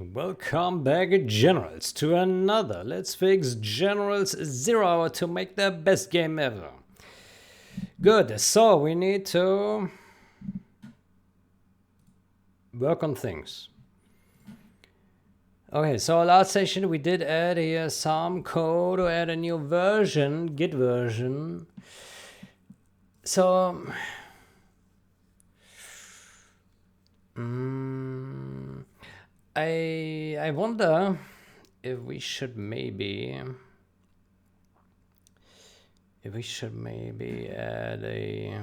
Welcome back, Generals, to another Let's Fix Generals 0 Hour to make the best game ever. Good, so we need to work on things. Okay, so last session we did add here some code to add a new version, git version. So, I wonder if we should maybe add a,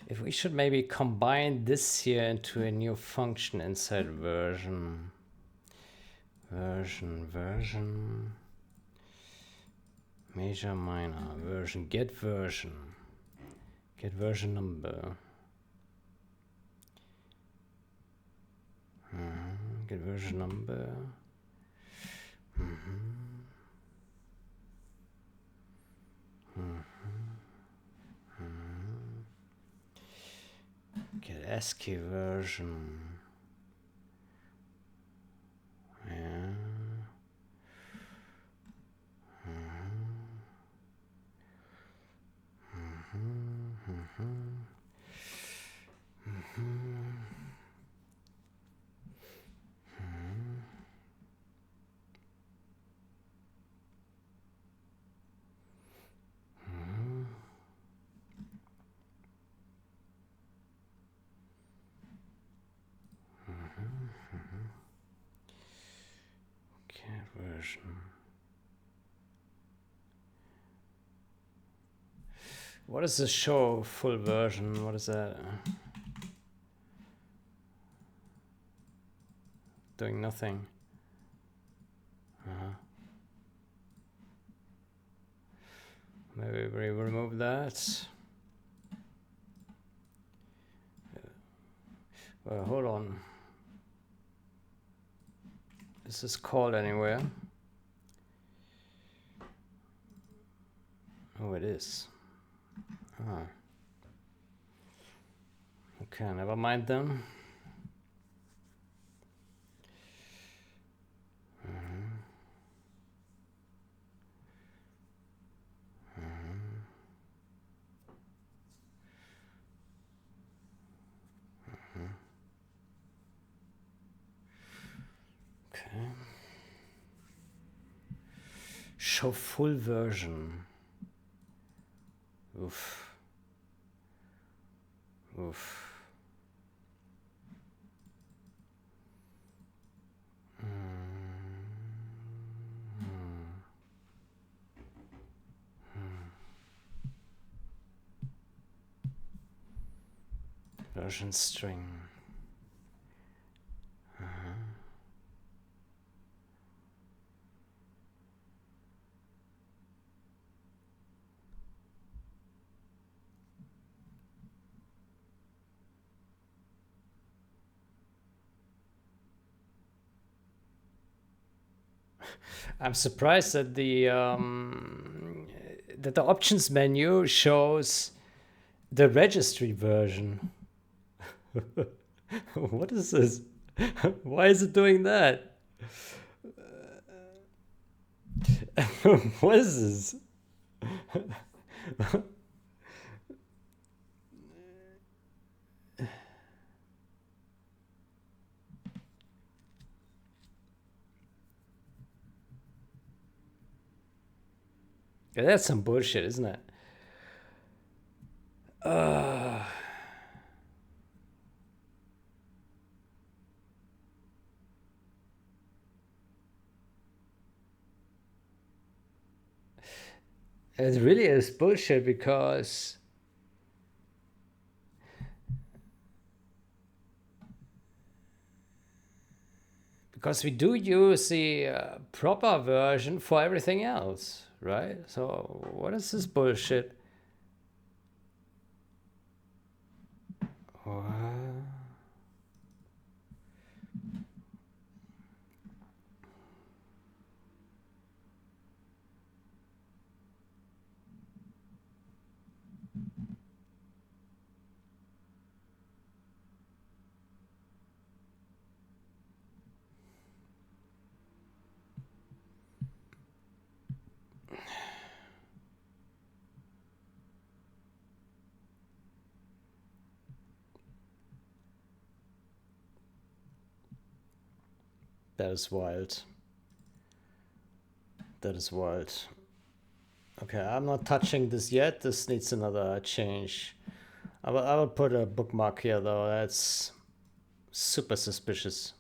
if we should maybe combine this here into a new function inside version major minor version get version number, get version number. Get ASCII version. Yeah. Get version. What is the show full version? What is that? Doing nothing. Maybe we remove that. Well, hold on. Is this called anywhere? Oh, it is. Ah. Okay, never mind then. Okay. Show full version. Oof. Oof. Version string. I'm surprised that the options menu shows the registry version. What is this? Why is it doing that? What is this? Yeah, that's some bullshit, isn't it? It really is bullshit because we do use the proper version for everything else, right? So what is this bullshit? What? That is wild. That is wild. Okay, I'm not touching this yet. This needs another change. I will put a bookmark here though. That's super suspicious.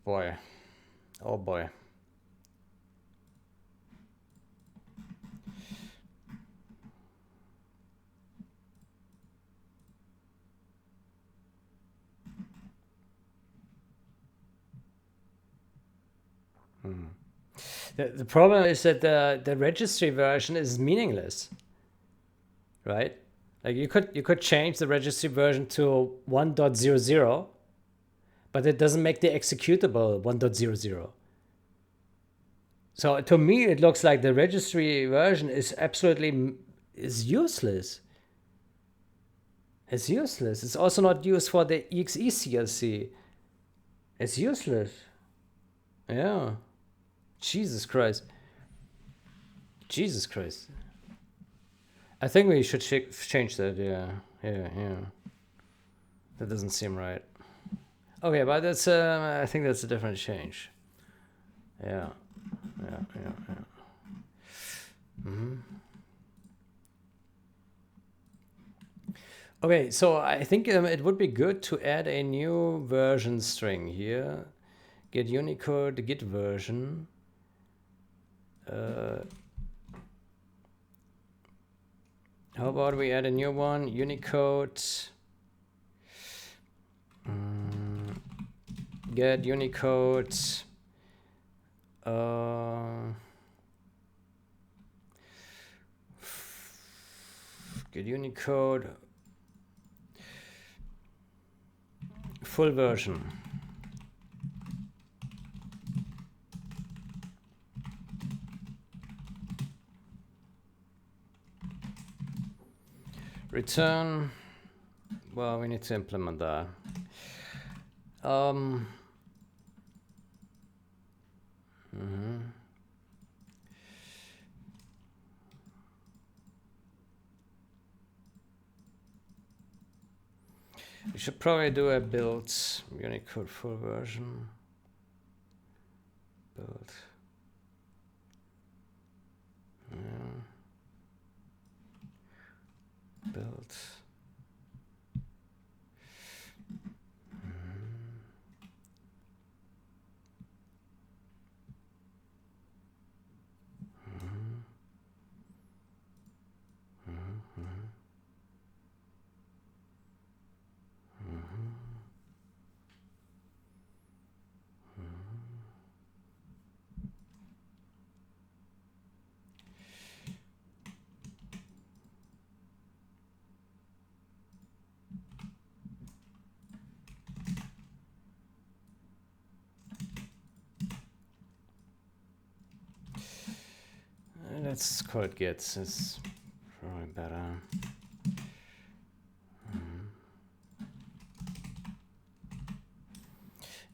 Boy. Oh boy. The problem is that the registry version is meaningless, right? Like you could change the registry version to 1.00, but it doesn't make the executable 1.00. So to me, it looks like the registry version is absolutely useless. It's useless. It's also not used for the exe CLC. It's useless. Yeah. Jesus Christ. Jesus Christ. I think we should change that. Yeah. That doesn't seem right. Okay, but that's I think that's a different change. Yeah. Okay, so I think it would be good to add a new version string here. Get Unicode, git version. How about we add a new one? Unicode. Get Unicode. Get Unicode. Full version. Return. Well, we need to implement that. We should probably do a build Unicode full version. Build. Build. Let's call it git. It's probably better.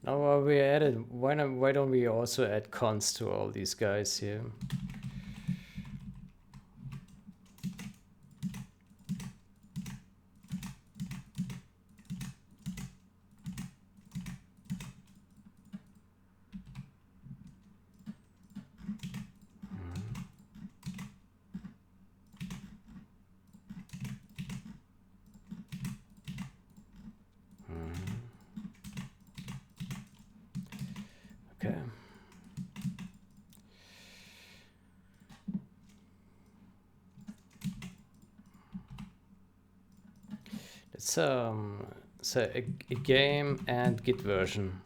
Now we added. Why don't we also add cons to all these guys here? Okay. Let's say a game and git version.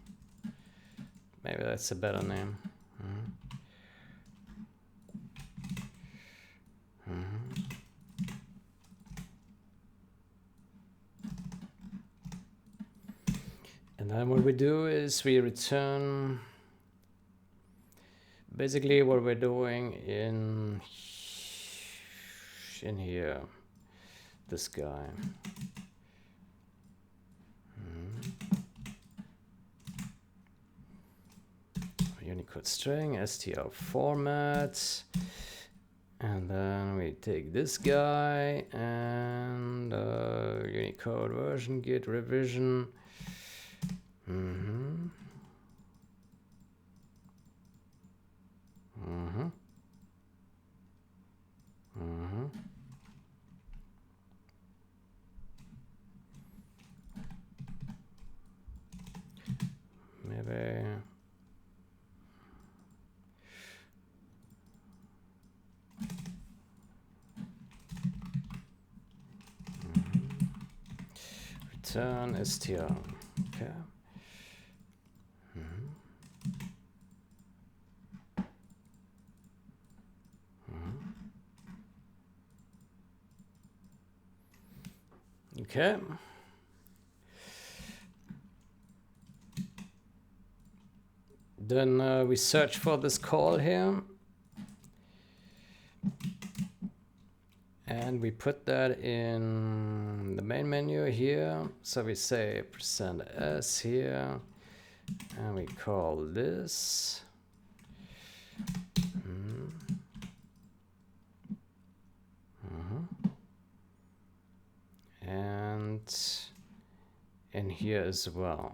Maybe that's a better name. And then what we do is we return basically what we're doing in here, this guy. Unicode string, str format, and then we take this guy and Unicode version git revision. Mm-hmm. Mm-hmm. Maybe. Return str. Okay. Mm-hmm. Okay. Then we search for this call here. And we put that in the main menu here. So we say %s here. And we call this. And in here as well.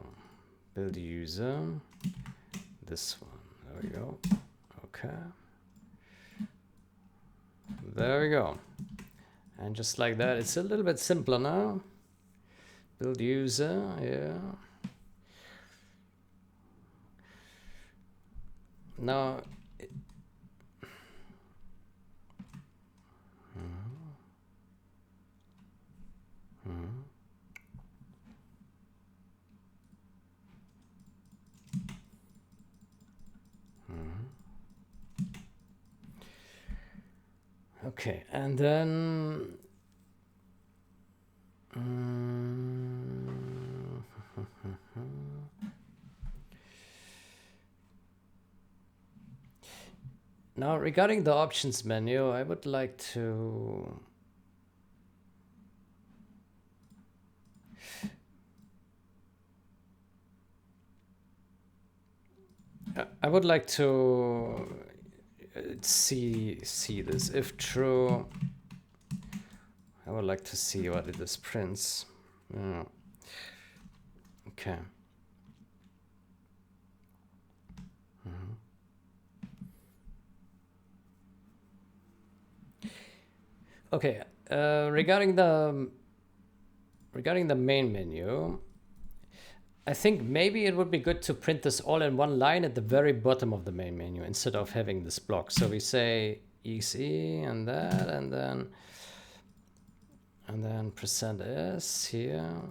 Build user. This one. There we go. Okay. There we go. And just like that, it's a little bit simpler now. Build user, yeah. Now, okay, and then now regarding the options menu, I would like to see this. If true, I would like to see what it is prints. Okay. Okay. Regarding the main menu, I think maybe it would be good to print this all in one line at the very bottom of the main menu instead of having this block. So we say exe and that, and then %s here.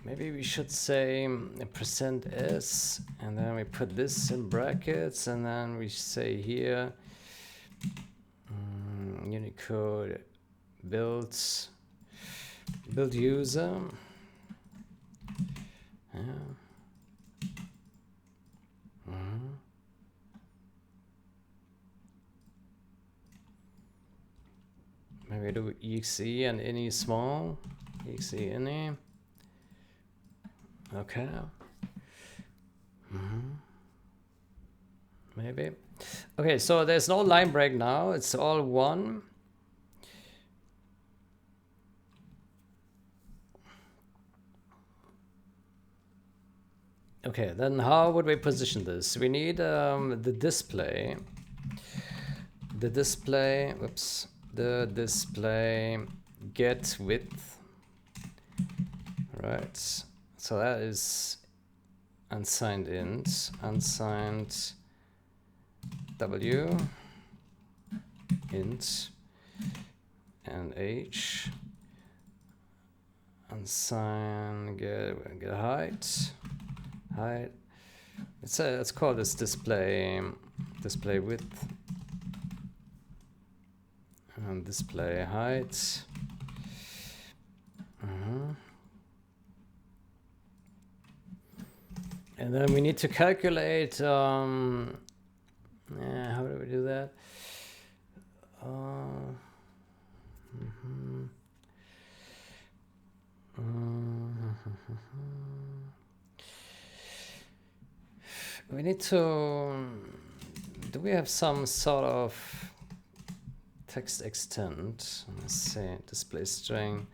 Maybe we should say %s, and then we put this in brackets, and then we say here Unicode build user. Yeah. Maybe do exe and any small. Exe any. Okay. Maybe. Okay, so there's no line break now. It's all one. Okay, then how would we position this? We need the display. The display get width. Right. So that is unsigned int, unsigned w, int, and h, unsigned get height. Let's call this display width and display height. And then we need to calculate, how do we do that? We need to, do we have some sort of text extent? Let's see, display string,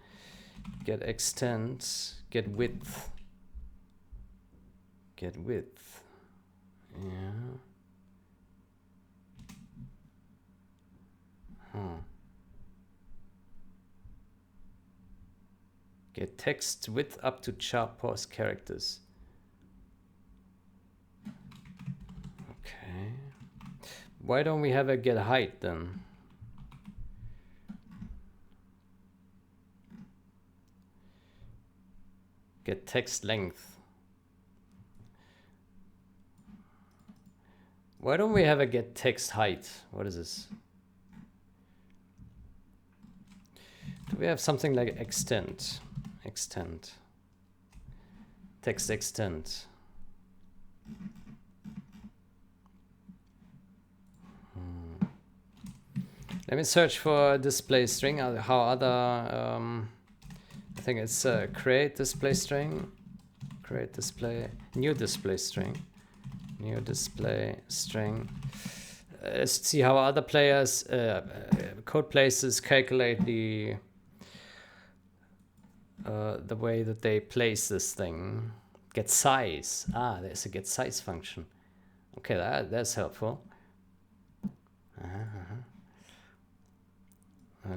get extent, get width. Get width, yeah. Get text width up to sharp pause characters. Okay. Why don't we have a get height then? Get text length. Why don't we have a get text height? What is this? Do we have something like extent? Extent. Text extent. Let me search for display string. How other, I think it's create display string. Create display, new display string. New display string. Let's see how other players, code places calculate the way that they place this thing. Get size. Ah, there's a get size function. Okay, that's helpful.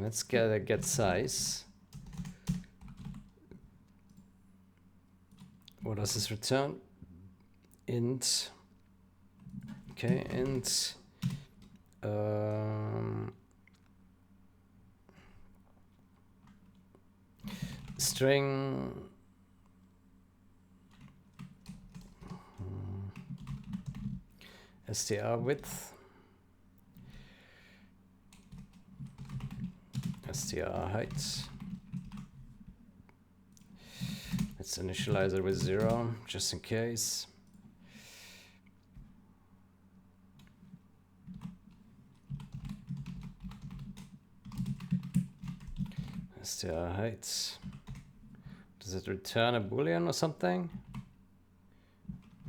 Let's get a get size. What does this return? Int. Okay, int. String. Str width. Str height. Let's initialize it with 0, just in case. Str height. Does it return a boolean or something?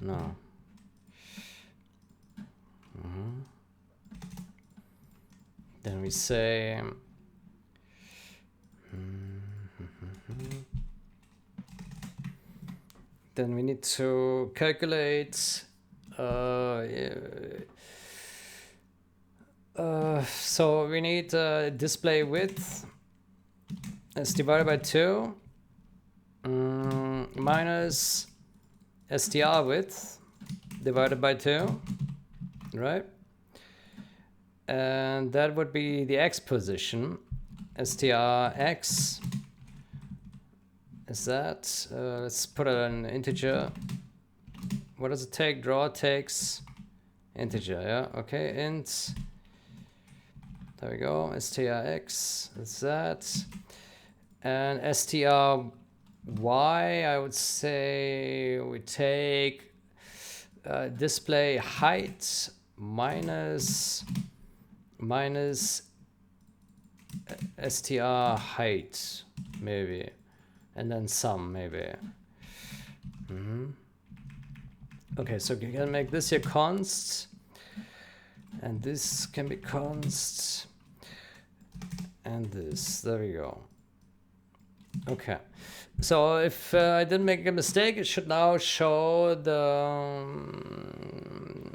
No. Then we say then we need to calculate so we need display width is divided by 2 minus str width divided by 2, right? And that would be the x position. strx is that. Let's put it an integer. What does it take? Draw takes integer, yeah? Okay, int. There we go. strx is that. And stry, I would say we take display height minus str height, maybe, and then sum, maybe. Okay, so you can make this here const, and this can be const, and this. There we go. Okay, so if I didn't make a mistake, it should now show the.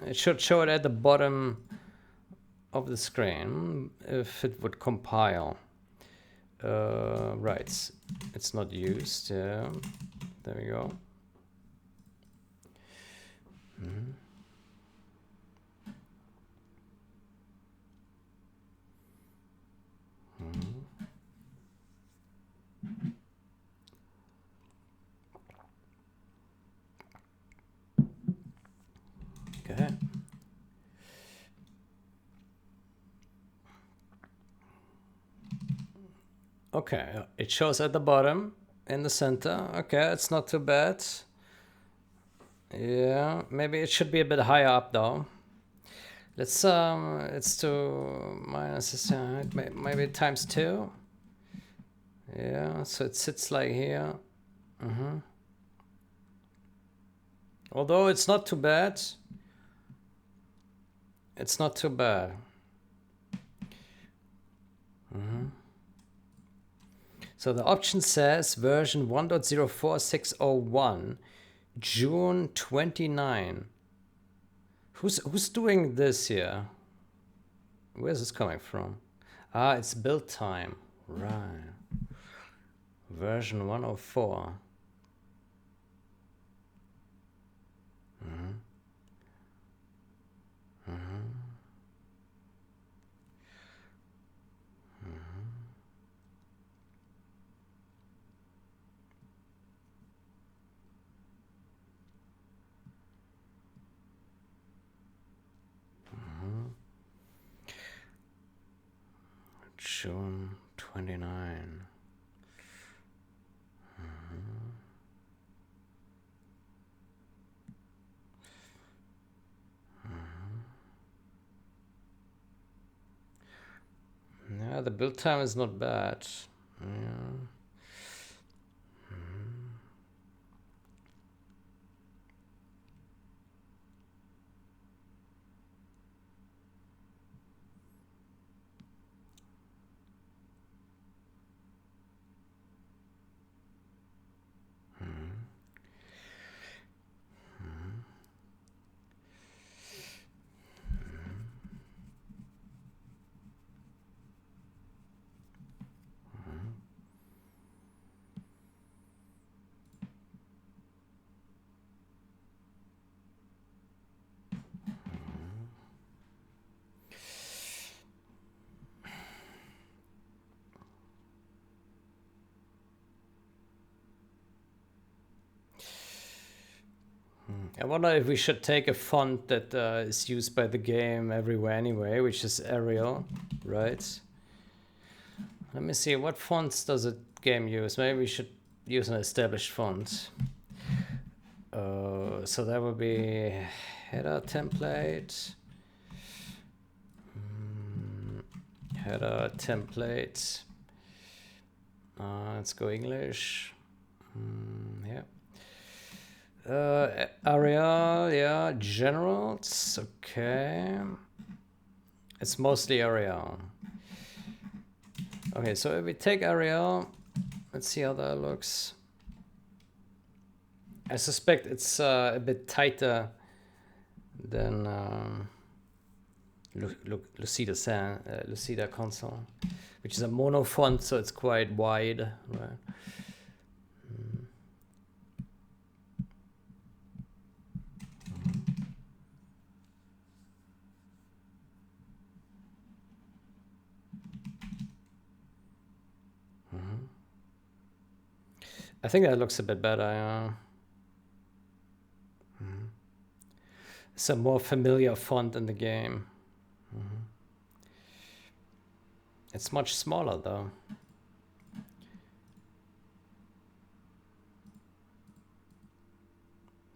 It should show it at the bottom of the screen if it would compile. Right, it's not used. Yeah, there we go. Okay. Okay, it shows at the bottom in the center. Okay, it's not too bad. Yeah, maybe it should be a bit higher up though. Let's do minus this, maybe times 2. Yeah, so it sits like here. Although it's not too bad. It's not too bad. So the option says version 1.04601, June 29. Who's doing this here? Where's this coming from? Ah, it's build time. Right. Version 104. June 29. Yeah, the build time is not bad. Yeah. I wonder if we should take a font that is used by the game everywhere anyway, which is Arial, right? Let me see, what fonts does the game use? Maybe we should use an established font. So that would be header template. Header template. Let's go English. Yeah. Area, yeah, generals, okay. It's mostly Arial. Okay, so if we take Arial, let's see how that looks. I suspect it's a bit tighter than Lucida Console, which is a mono font, so it's quite wide, right? I think that looks a bit better, yeah. It's a more familiar font in the game. It's much smaller though.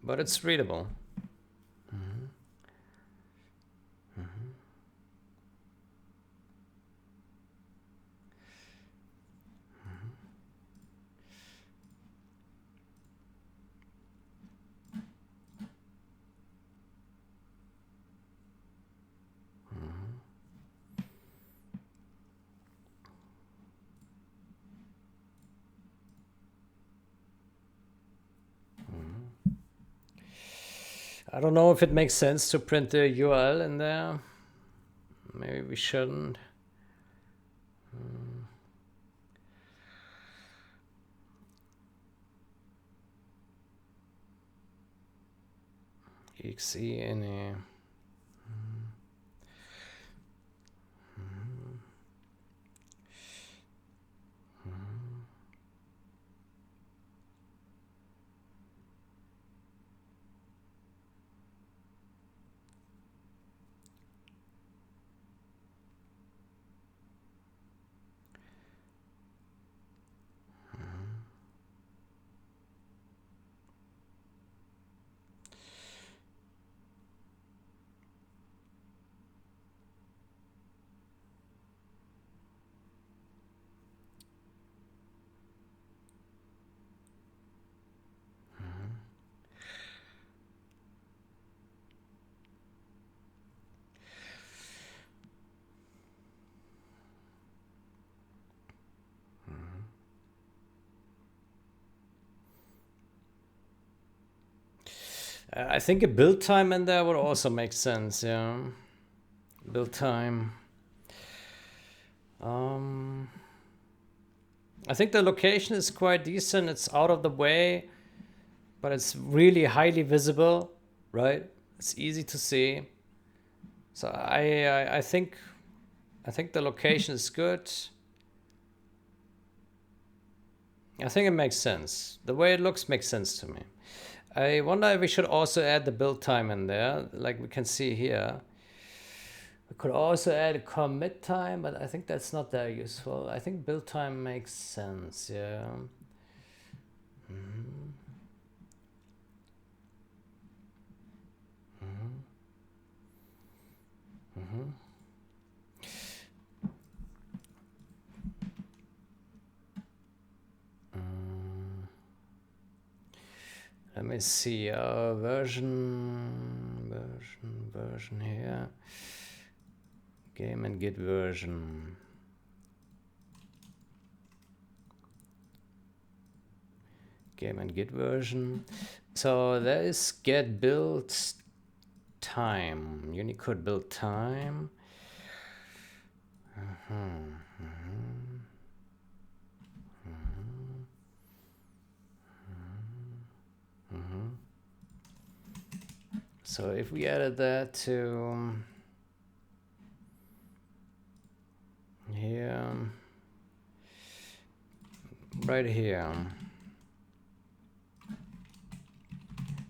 But it's readable. I don't know if it makes sense to print the URL in there. Maybe we shouldn't. exe any. I think a build time in there would also make sense, yeah. Build time. I think the location is quite decent. It's out of the way, but it's really highly visible, right? It's easy to see. So I think the location is good. I think it makes sense. The way it looks makes sense to me. I wonder if we should also add the build time in there, like we can see here. We could also add a commit time, but I think that's not that useful. I think build time makes sense, yeah. Let me see, version here. Game and Git version. Game and Git version. So there is get build time. Unicode build time. So if we added that to here, right here,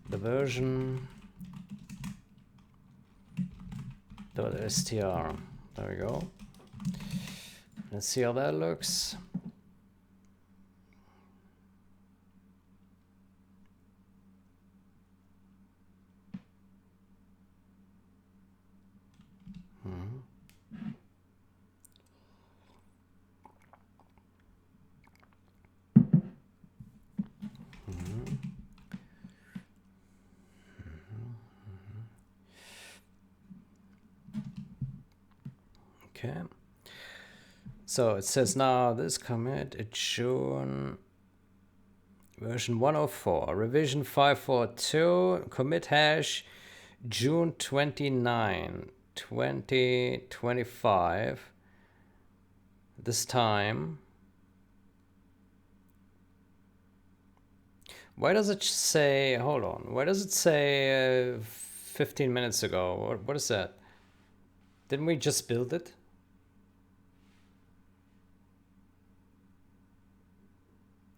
the version .str, there we go. Let's see how that looks. Okay. So it says now this commit, it's June version 104, revision 542, commit hash June 29, 2025. This time. Why does it say, hold on, why does it say 15 minutes ago? What is that? Didn't we just build it?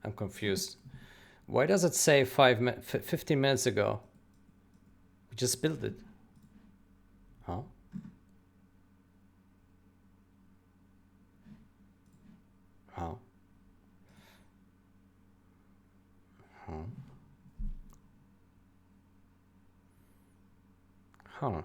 I'm confused. Why does it say 15 minutes ago? We just built it. Huh? Huh? Huh? Huh?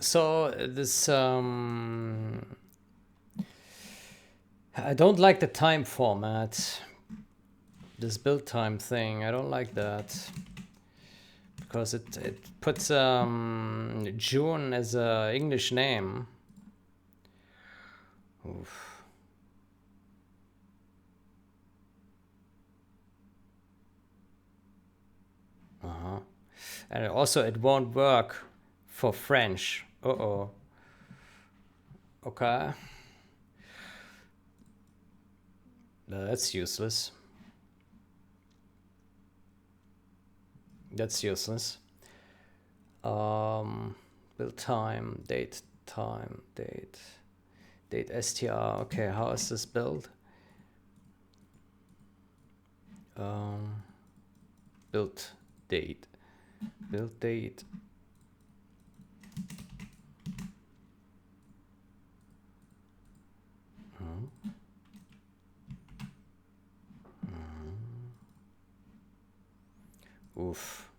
So this I don't like the time format. This build time thing, I don't like that. Because it puts June as a English name. Oof. And also it won't work for French. Uh-oh. Okay. That's useless. That's useless. Build time, date, date str. Okay, how is this build? Build date. Oof.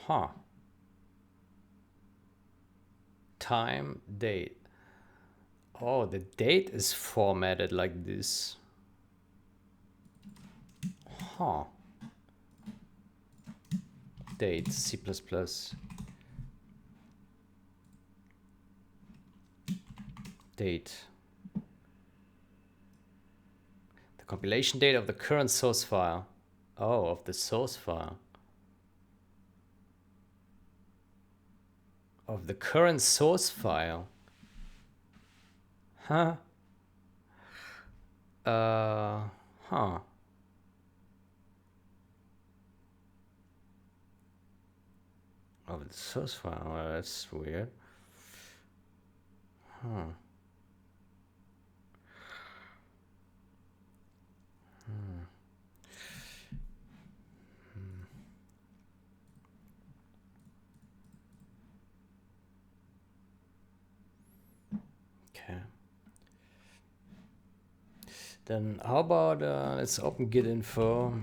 Huh. Time, date. Oh, the date is formatted like this. Huh. Date, C++. Date. The compilation date of the current source file. Oh, of the source file. Of the current source file. Huh? Huh. Of the source file. Well, that's weird. Huh. Okay. Then how about let's open git info.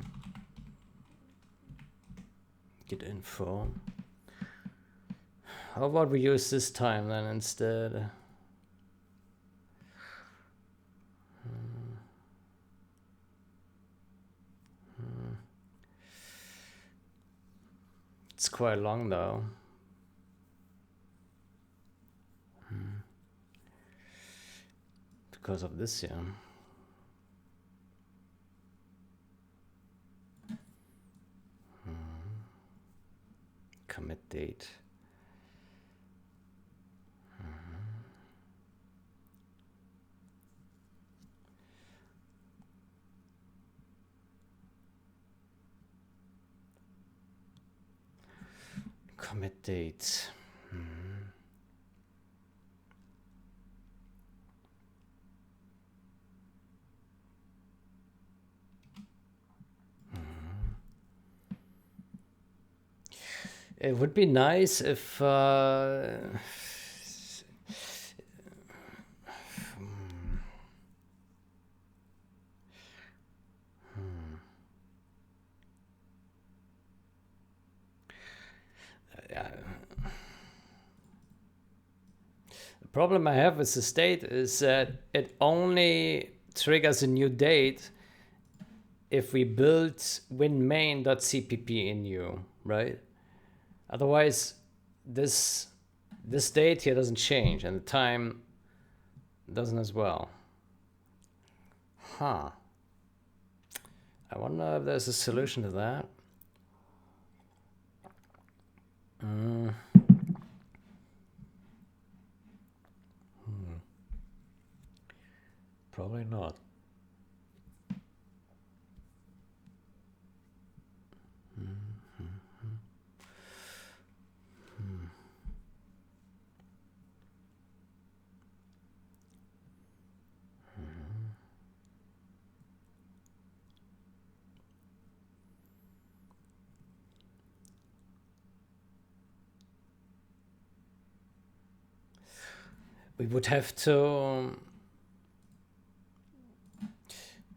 Git info. How about we use this time then instead? It's quite long though. Because of this, yeah. Commit date. Commit date. It would be nice if the problem I have with the state is that it only triggers a new date if we build winmain.cpp in new, right? Otherwise, this date here doesn't change, and the time doesn't as well. Huh. I wonder if there's a solution to that. Probably not. We would have to.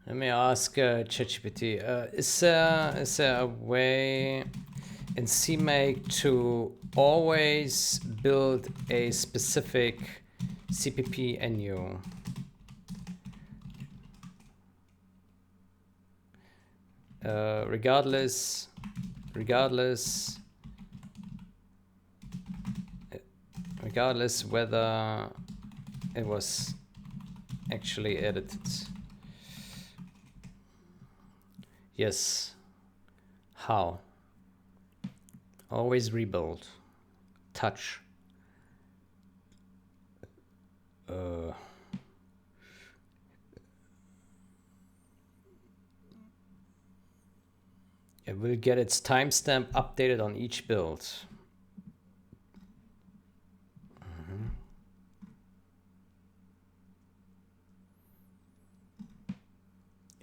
Let me ask ChatGPT. Is there a way in CMake to always build a specific CPP NU? Regardless whether it was actually edited. Yes. How? Always rebuild. Touch. It will get its timestamp updated on each build.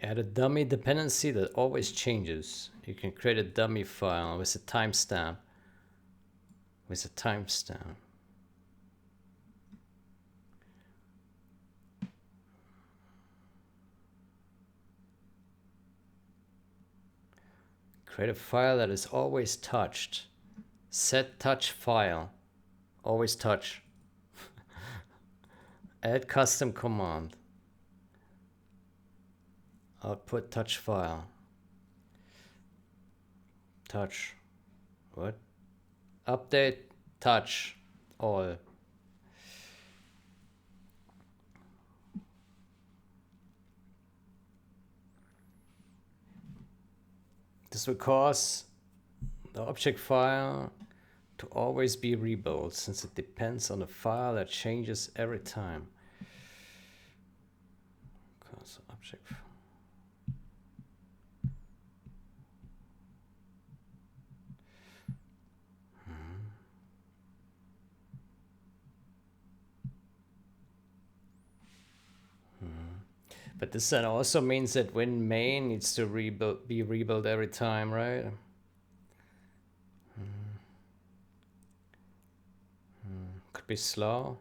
Add a dummy dependency that always changes. You can create a dummy file with a timestamp. With a timestamp. Create a file that is always touched. Set touch file. Always touch. Add custom command. Output touch file. Touch. What? Update touch all. This will cause the object file to always be rebuilt, since it depends on a file that changes every time. Cause object. But this then also means that when main needs to be rebuilt every time, right? Could be slow.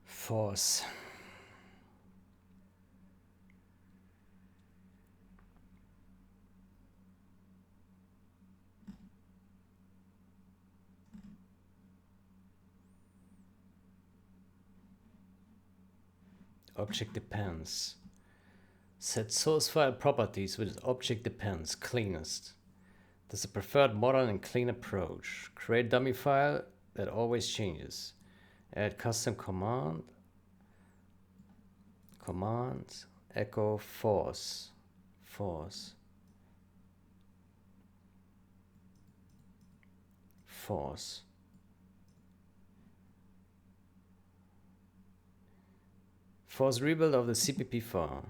Force. Object depends. Set source file properties with object depends cleanest. This is a preferred modern and clean approach. Create dummy file that always changes. Add custom command. Command echo force. Force. Force. Force rebuild of the CPP file.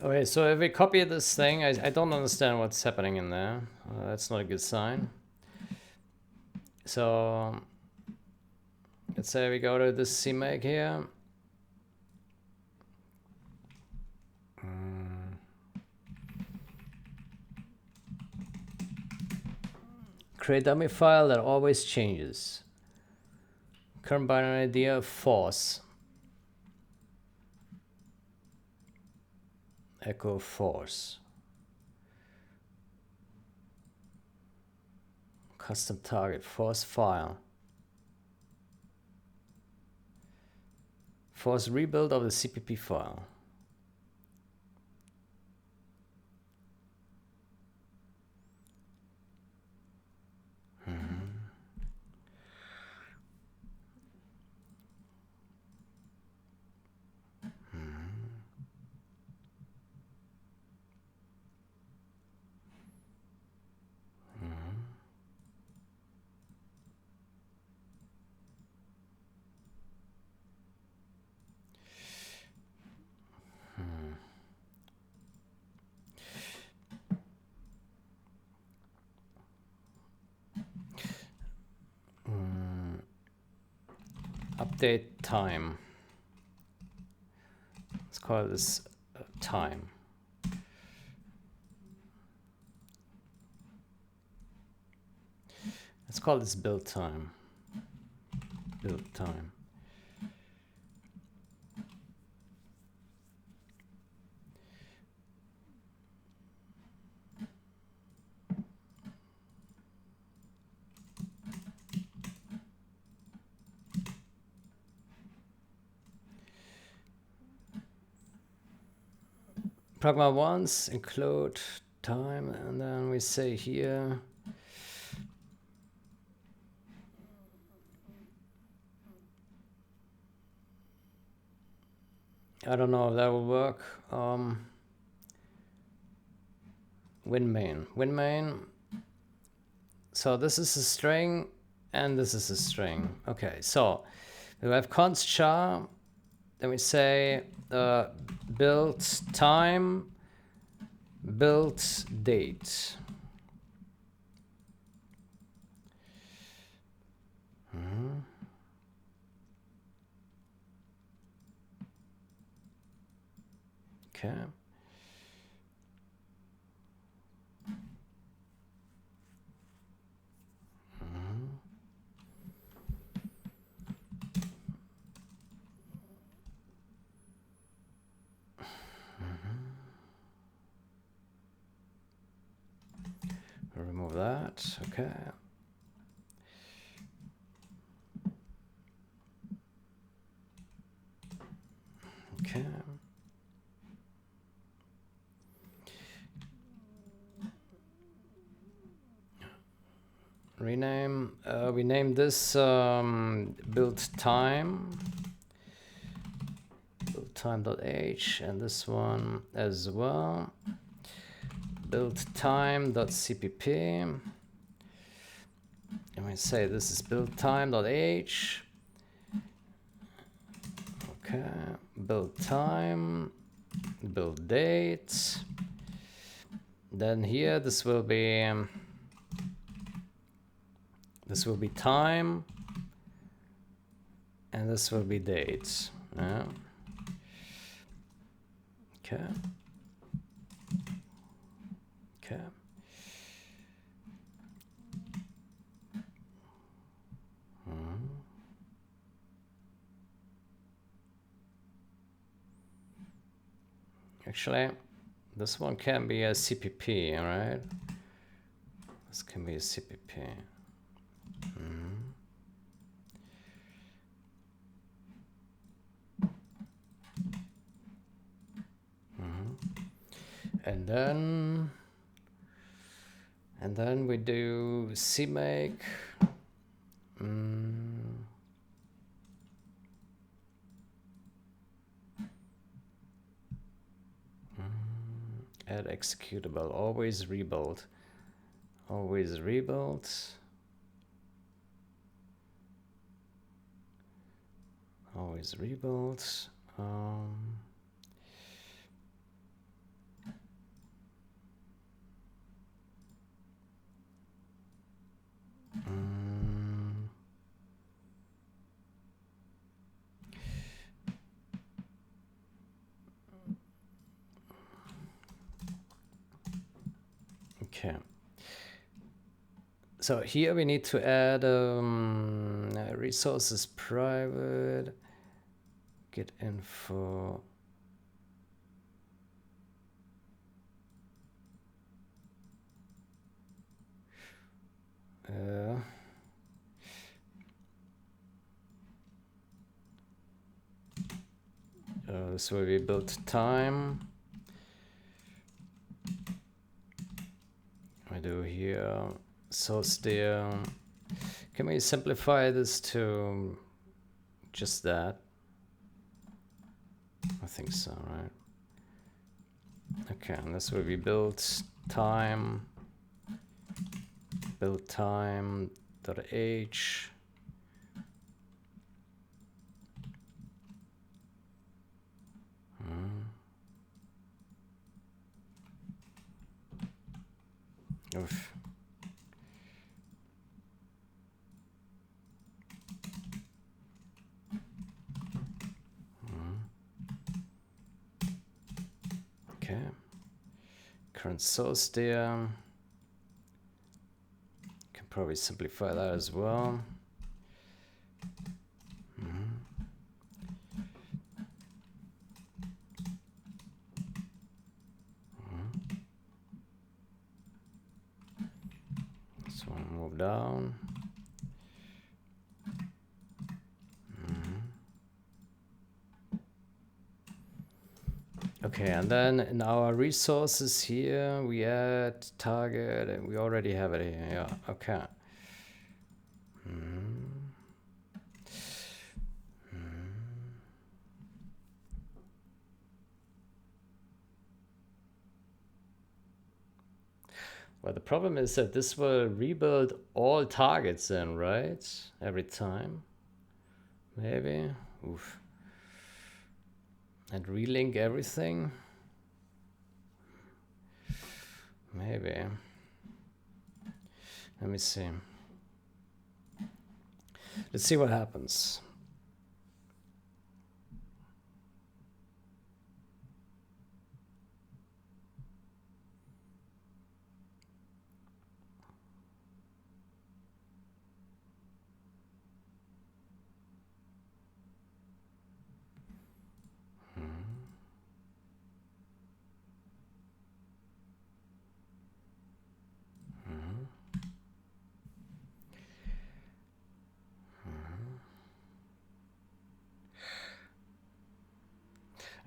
Okay, so if we copy this thing, I don't understand what's happening in there. That's not a good sign. So let's say we go to this CMake here. Create dummy file that always changes. Current binary idea force. Echo force. Custom target force file. Force rebuild of the CPP file. Update time. Let's call this time. Let's call this build time. Build time. Pragma once, include time, and then we say here I don't know if that will work. Win main. So this is a string and this is a string. Okay, so we have const char. Then we say build time, build date. Okay. Remove that. Okay. Okay. Rename. We name this build time. Build time.h, and this one as well. Build time.cpp. And we say this is build time.h. Okay. Build time. Build date. Then here this will be time, and this will be date. Yeah. Okay. Okay. Actually, this one can be a CPP, right? This can be a CPP. And then we do CMake. Add executable. Always rebuild. Always rebuild. Always rebuild. Okay. So here we need to add resources private, get info. This will be built time. I do here source there. Can we simplify this to just that? I think so, right? Okay, and this will be build time dot h. Oof. Okay. Current source there. Can probably simplify that as well. This one move down. Okay, and then in our resources here, we add target, and we already have it here. Yeah, okay. Well, the problem is that this will rebuild all targets then, right? Every time. Maybe. Oof. And relink everything. Maybe. Let me see. Let's see what happens.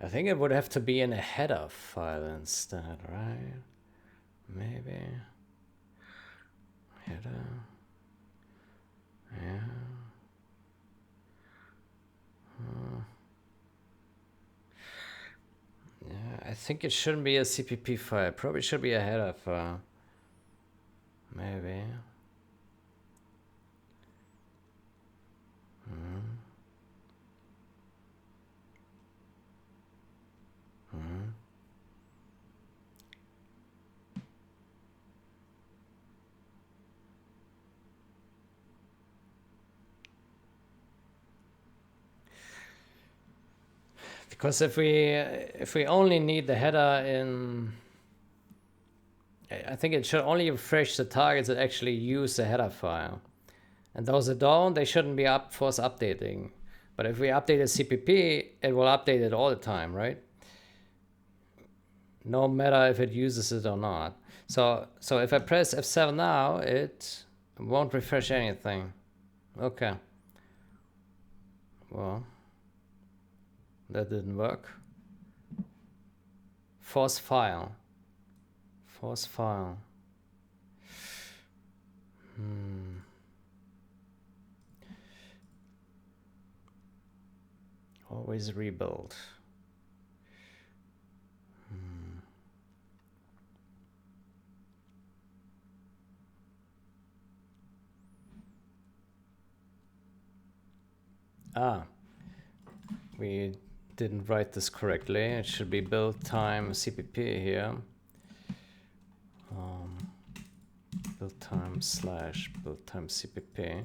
I think it would have to be in a header file instead, right? Maybe. Header. Yeah. Yeah, I think it shouldn't be a CPP file. It probably should be a header file. Maybe. Because if we only need the header in, I think it should only refresh the targets that actually use the header file, and those that don't, they shouldn't be force updating. But if we update a CPP, it will update it all the time, right? No matter if it uses it or not. So if I press F7 now, it won't refresh anything. Okay. Well, that didn't work. Force file. Force file. Always rebuild. We didn't write this correctly. It should be build time CPP here. Build time / build time CPP.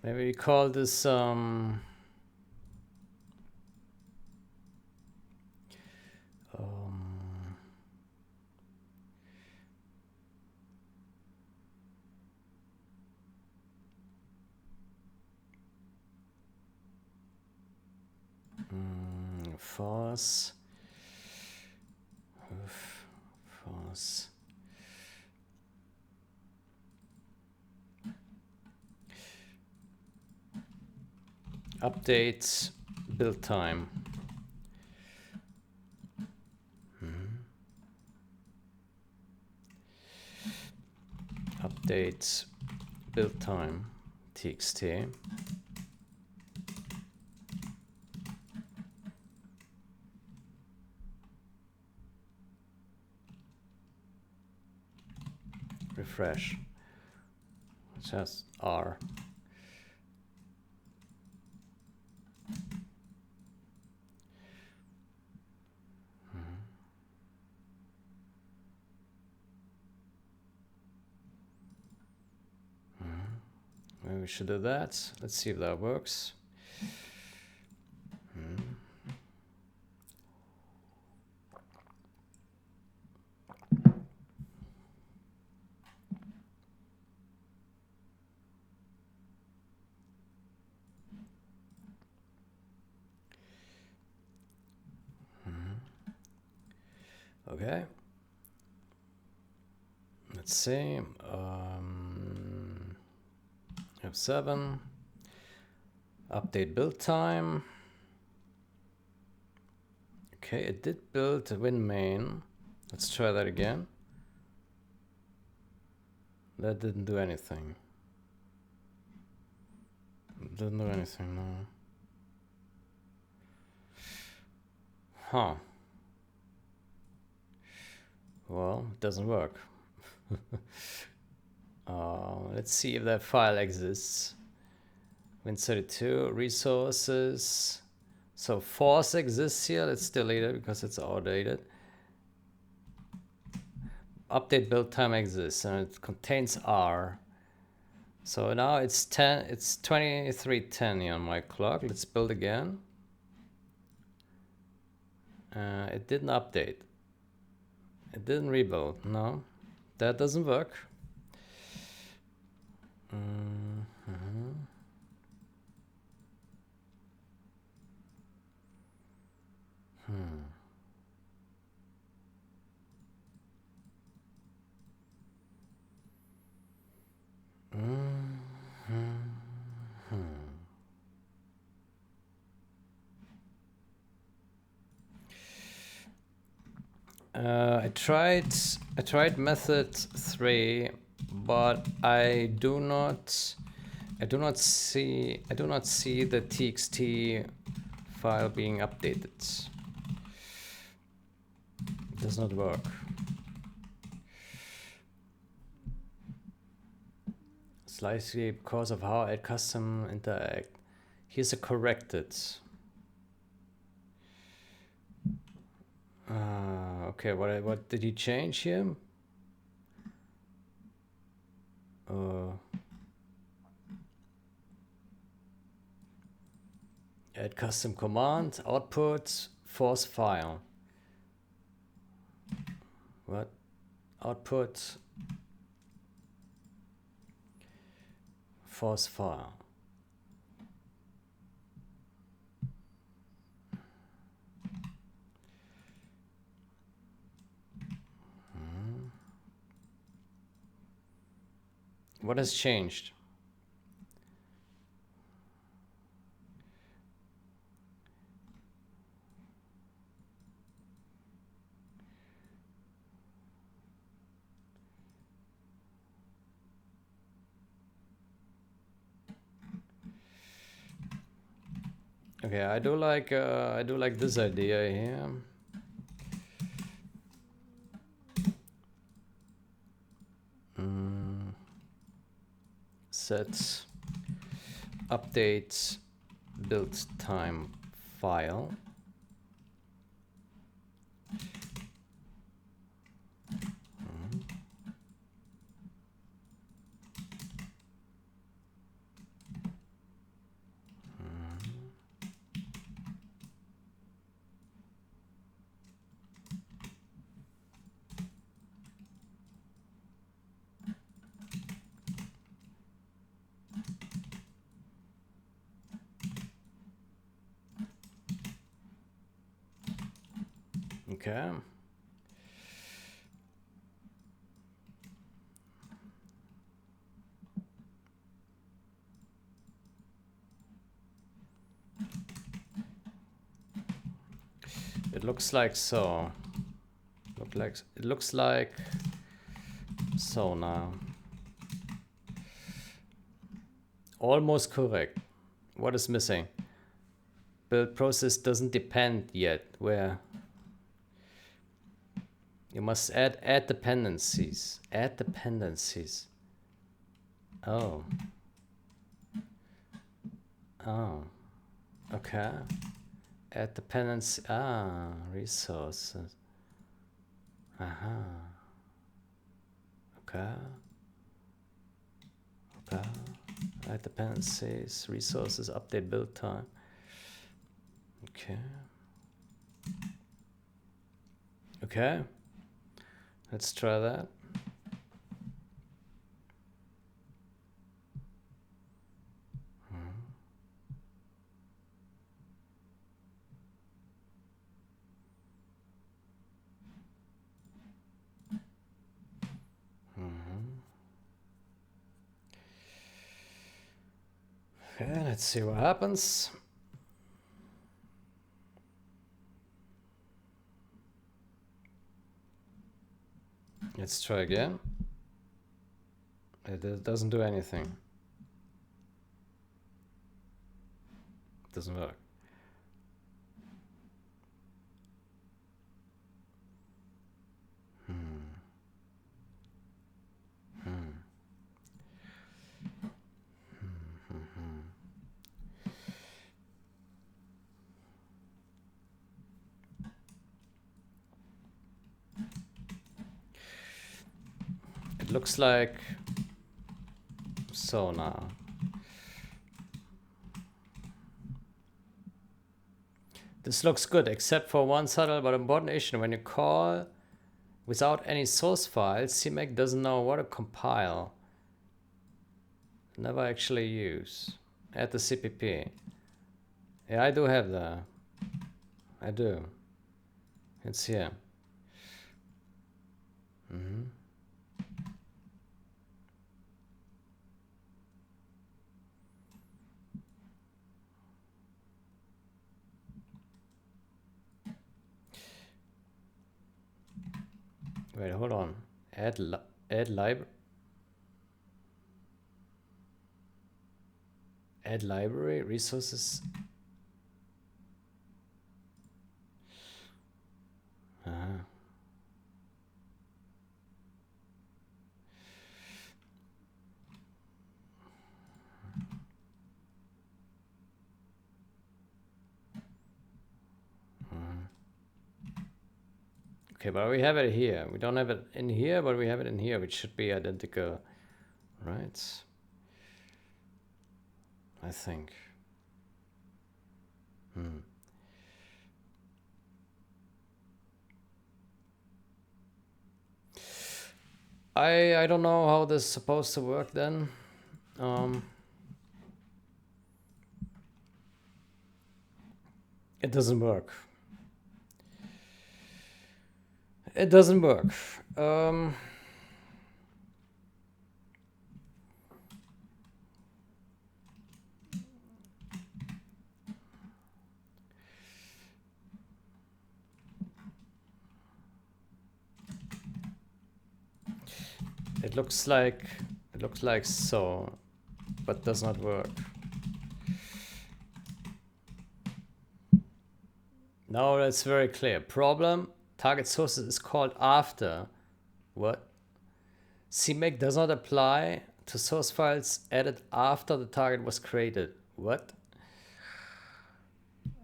Maybe we call this force. Force. Update build time. Update build time txt. Refresh. Just R. Maybe we should do that. Let's see if that works. Okay. Let's see. F7. Update build time. Okay, it did build a win main. Let's try that again. That didn't do anything. Didn't do anything, no. Huh. Well, it doesn't work. Let's see if that file exists. Win32, resources. So force exists here. Let's delete it because it's outdated. Update build time exists and it contains R. So now it's 23:10 here on my clock. Let's build again. It didn't update. It didn't rebuild. No, that doesn't work. I tried method 3, but I do not see the txt file being updated. It does not work. It's likely because of how add custom interact. Here's a corrected. Okay, what did he change here? Add custom command, output, force file. What? Output, force file. What has changed? Okay, I do like this idea here. Set update build time file. Okay. It looks like so. It looks like so now. Almost correct. What is missing? Build process doesn't depend yet. Where? You must add dependencies. Add dependencies. Oh. Oh. Okay. Add dependency. Ah, resources. Aha. Okay. Okay. Add dependencies, resources, update build time. Okay. Okay. Let's try that. Okay, let's see what happens. Let's try again. It doesn't do anything. It doesn't work. It looks like so now. This looks good, except for one subtle but important issue. When you call without any source files, CMake doesn't know what to compile. Never actually use. Add the CPP. Yeah, I do have that. I do. It's here. Wait, hold on. Add library resources. Okay, but we have it here. We don't have it in here, but we have it in here, which should be identical, right? I think. I don't know how this is supposed to work then. It doesn't work. It doesn't work. It looks like so, but does not work. No, that's very clear. Problem, target sources is called after. What? CMake does not apply to source files added after the target was created. What?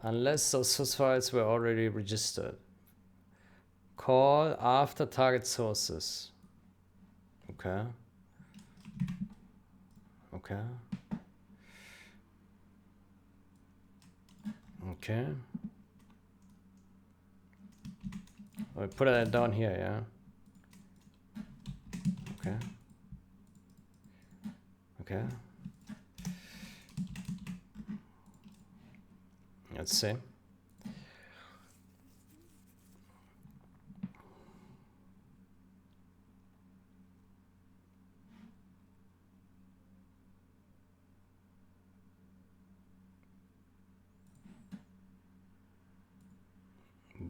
Unless those source files were already registered. Call after target sources. Okay. Okay. Okay. I'll put it down here, yeah? Okay. Okay. Let's see.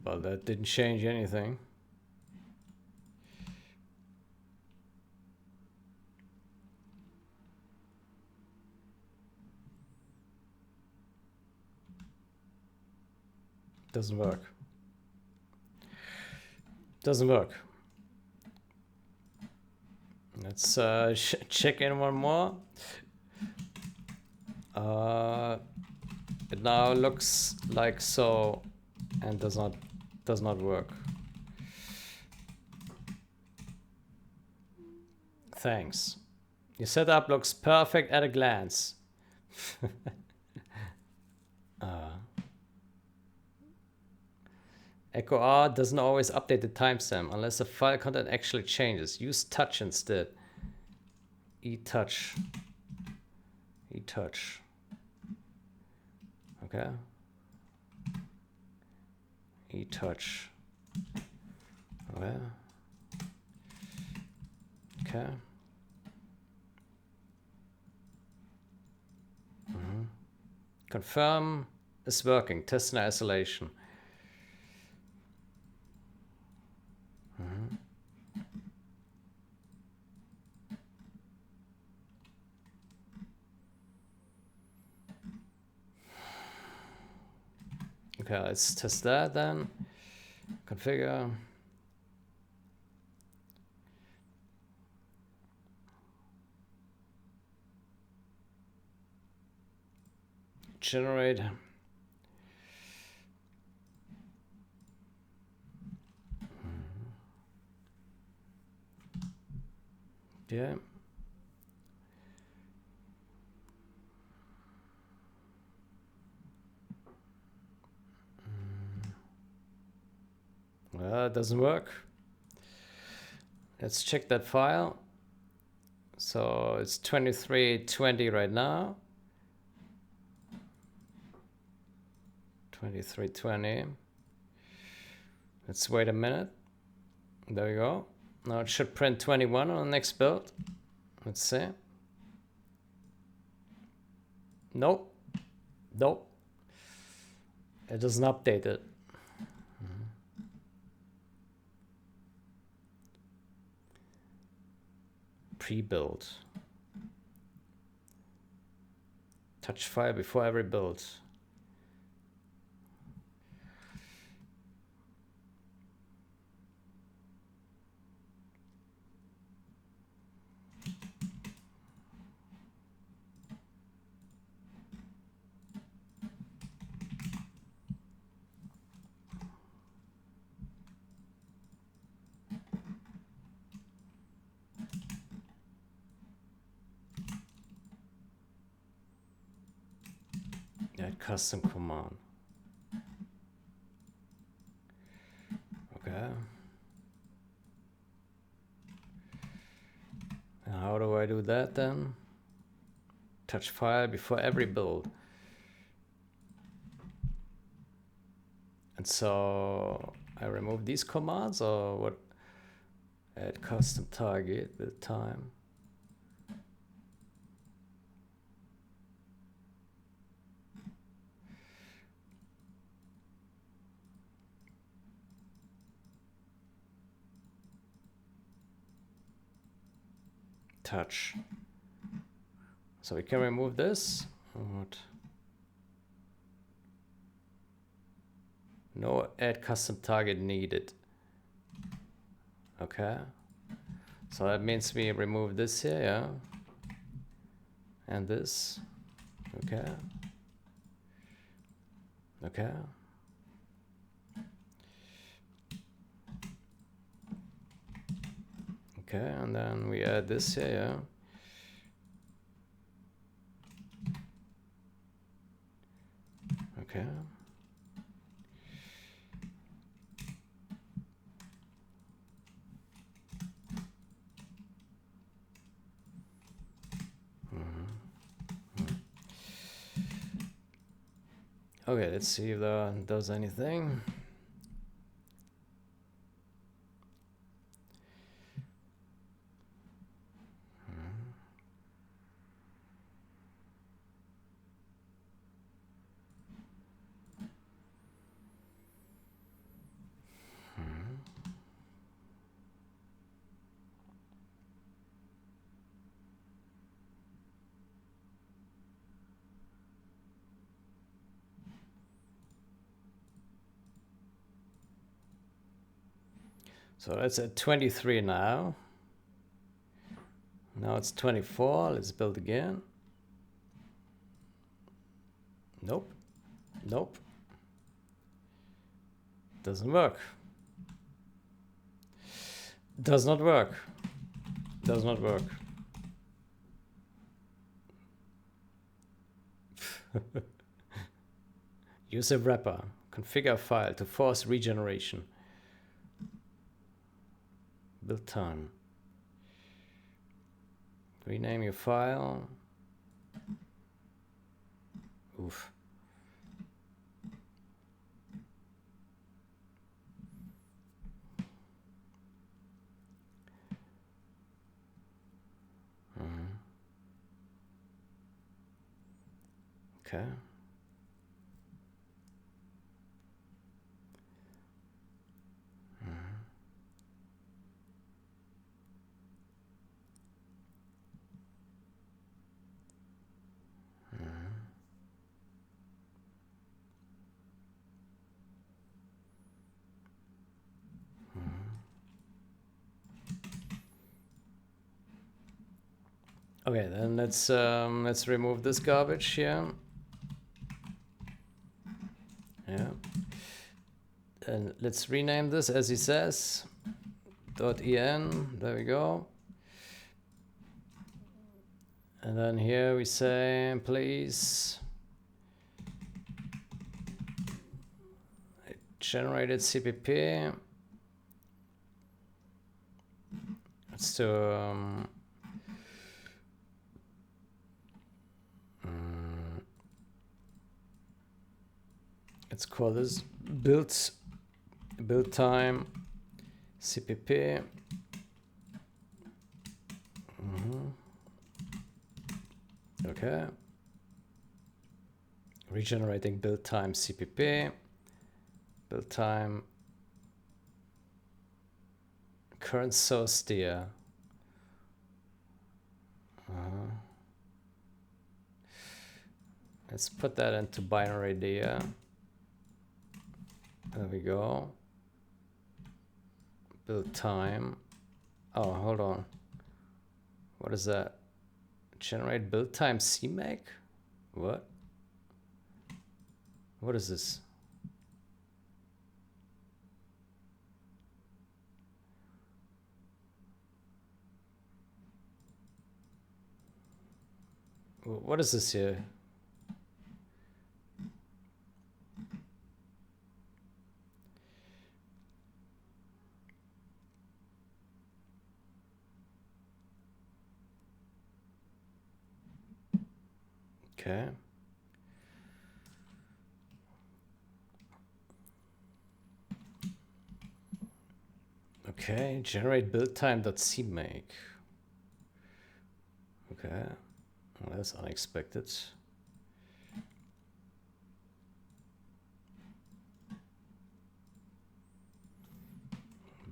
But that didn't change anything. Doesn't work. Doesn't work. Let's check in one more. It now looks like so and does not work. Thanks. Your setup looks perfect at a glance. Echo R doesn't always update the timestamp unless the file content actually changes. Use touch instead. eTouch. eTouch. Okay. eTouch. Okay. Okay. Confirm is working. Test and isolation. Okay, let's test that then. Configure. Generate. Yeah. Well, it doesn't work. Let's check that file. So it's 2320 right now. 2320. Let's wait a minute. There we go. Now it should print 21 on the next build. Let's see. Nope. Nope. It doesn't update it. Pre-build. Touch file before every build. Add custom command. Okay. And how do I do that then? Touch file before every build. And so I remove these commands, or what? Add custom target with time. Touch. So we can remove this. What? No add custom target needed. Okay. So that means we remove this here, yeah. And this. Okay. Okay. Okay, and then we add this here, yeah. Okay. Okay, let's see if that does anything. So it's at 23 now. Now it's 24. Let's build again. Nope. Nope. Doesn't work. Does not work. Does not work. Use a wrapper. Configure file to force regeneration. Build time. Rename your file. Oof. Okay. Okay, then let's remove this garbage here. Yeah. And let's rename this as he says. .en, there we go. And then here we say, please generated CPP. Let's do let's call this build time CPP. Okay. Regenerating build time CPP. Build time current source steer. Let's put that into binary dir. There we go. Build time. Oh, hold on. What is that? Generate build time CMake? What? What is this? What is this here? Okay. Okay, generate build time.cmake. Okay, well, that's unexpected.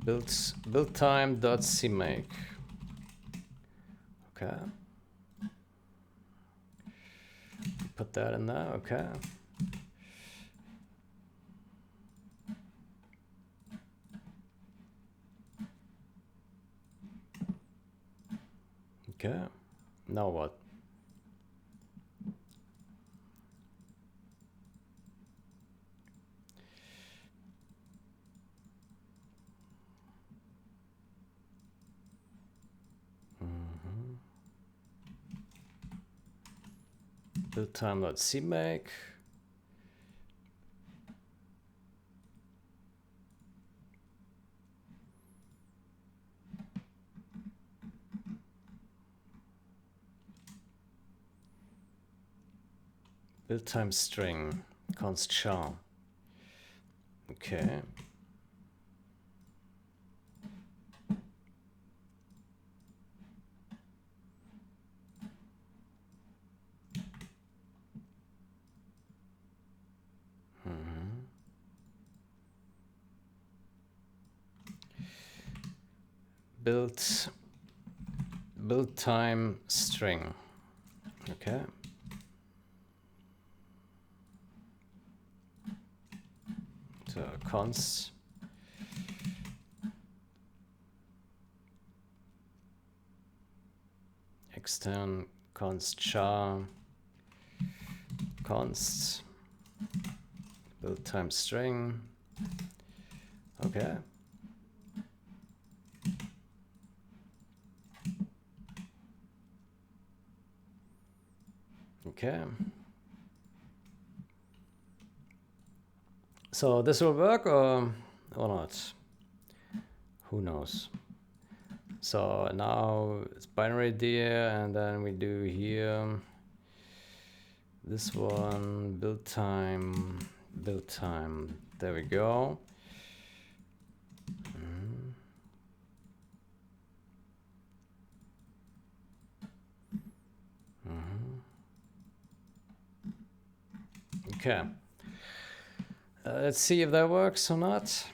Build time.cmake. Okay. Put that in there, okay. Okay, now what? Build time.cmake. Build time string const char. Okay. Build time string. Okay. So const extern const char const build time string. Okay. Okay. So this will work or not? Who knows? So now it's binary dir, and then we do here this one build time. There we go. Okay. Let's see if that works or not.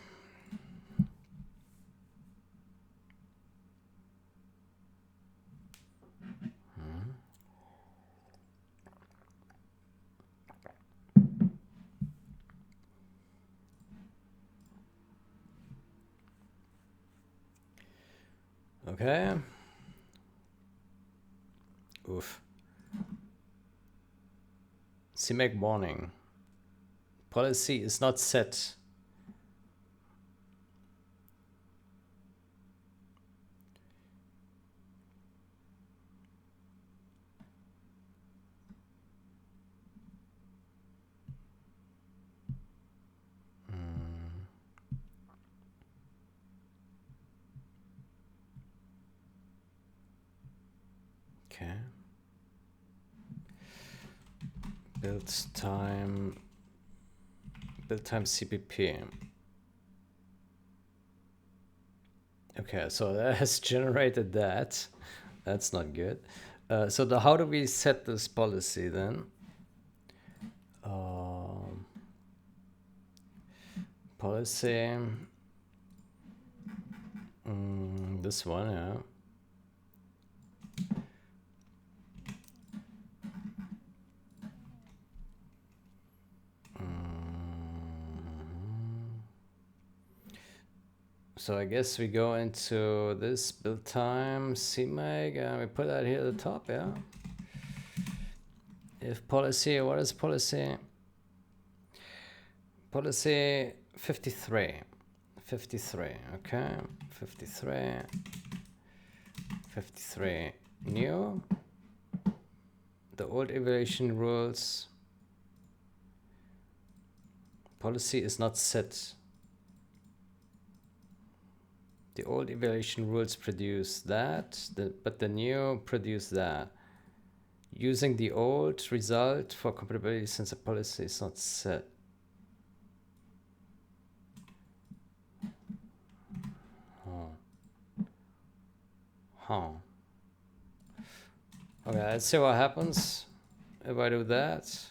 Okay. Oof. CMake warning. Policy is not set. Okay. Build time CPP. Okay, so that has generated that. That's not good. So how do we set this policy then? Policy. This one, yeah. So I guess we go into this build time CMake and we put that here at the top, yeah. If policy, what is policy? Policy 53. 53, okay. 53 new. The old evaluation rules. Policy is not set. The old evaluation rules produce that, but the new produce that. Using the old result for compatibility since the policy is not set. Huh. Okay, let's see what happens if I do that.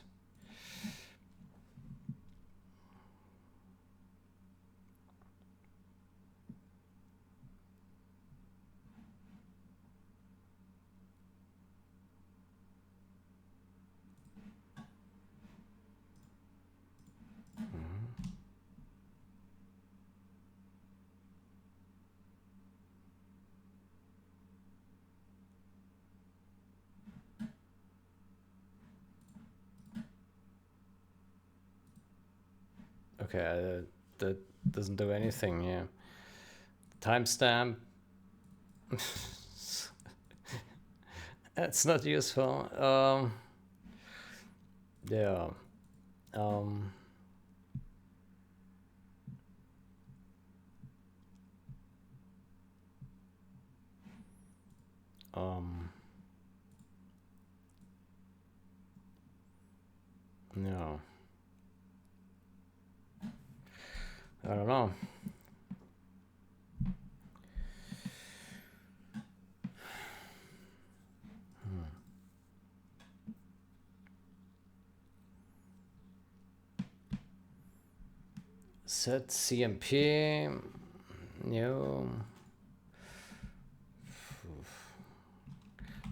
Okay, that doesn't do anything here. Timestamp. That's not useful. Yeah. No. I don't know. Set CMP. New.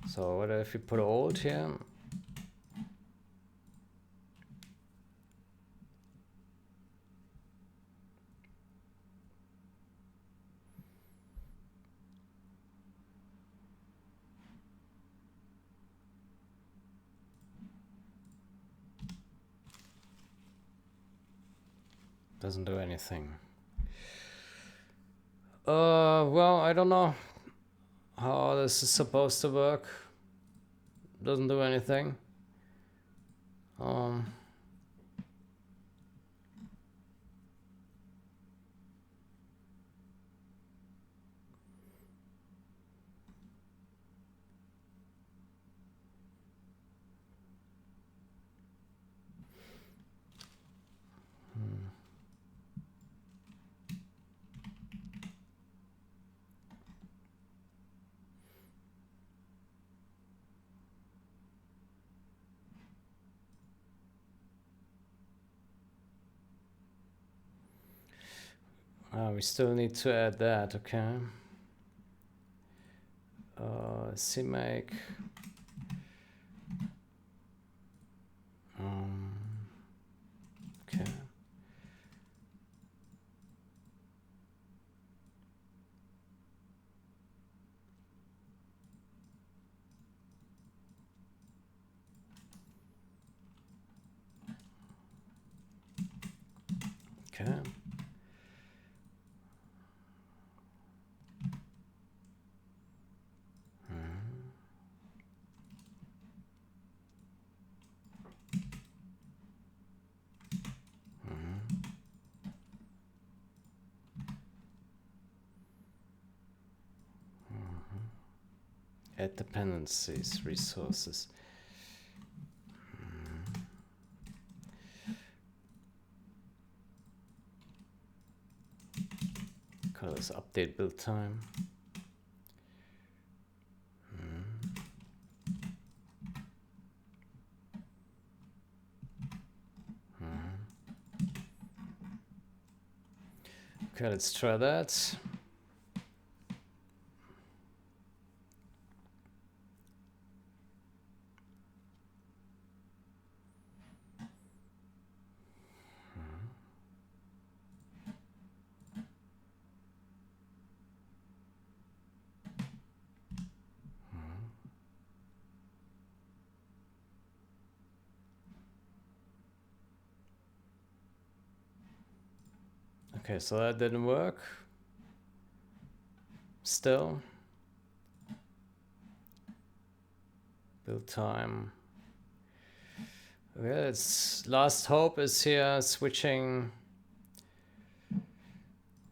So what if we put old here? Doesn't do anything. Well, I don't know how this is supposed to work. Doesn't do anything. We still need to add that, okay. CMake. Okay. Okay. Add dependencies, resources. Call this update build time. Okay, let's try that. Okay, so that didn't work. Still. Build time. Okay, it's last hope is here, switching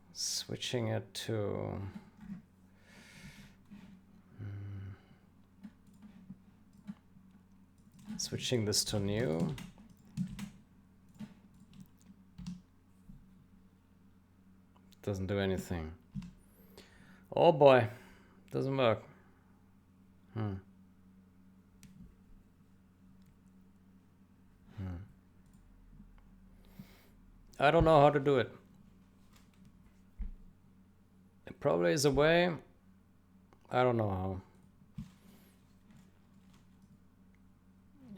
it to switching this to new. Doesn't do anything. Oh boy, doesn't work. I don't know how to do it. It probably is a way. I don't know how.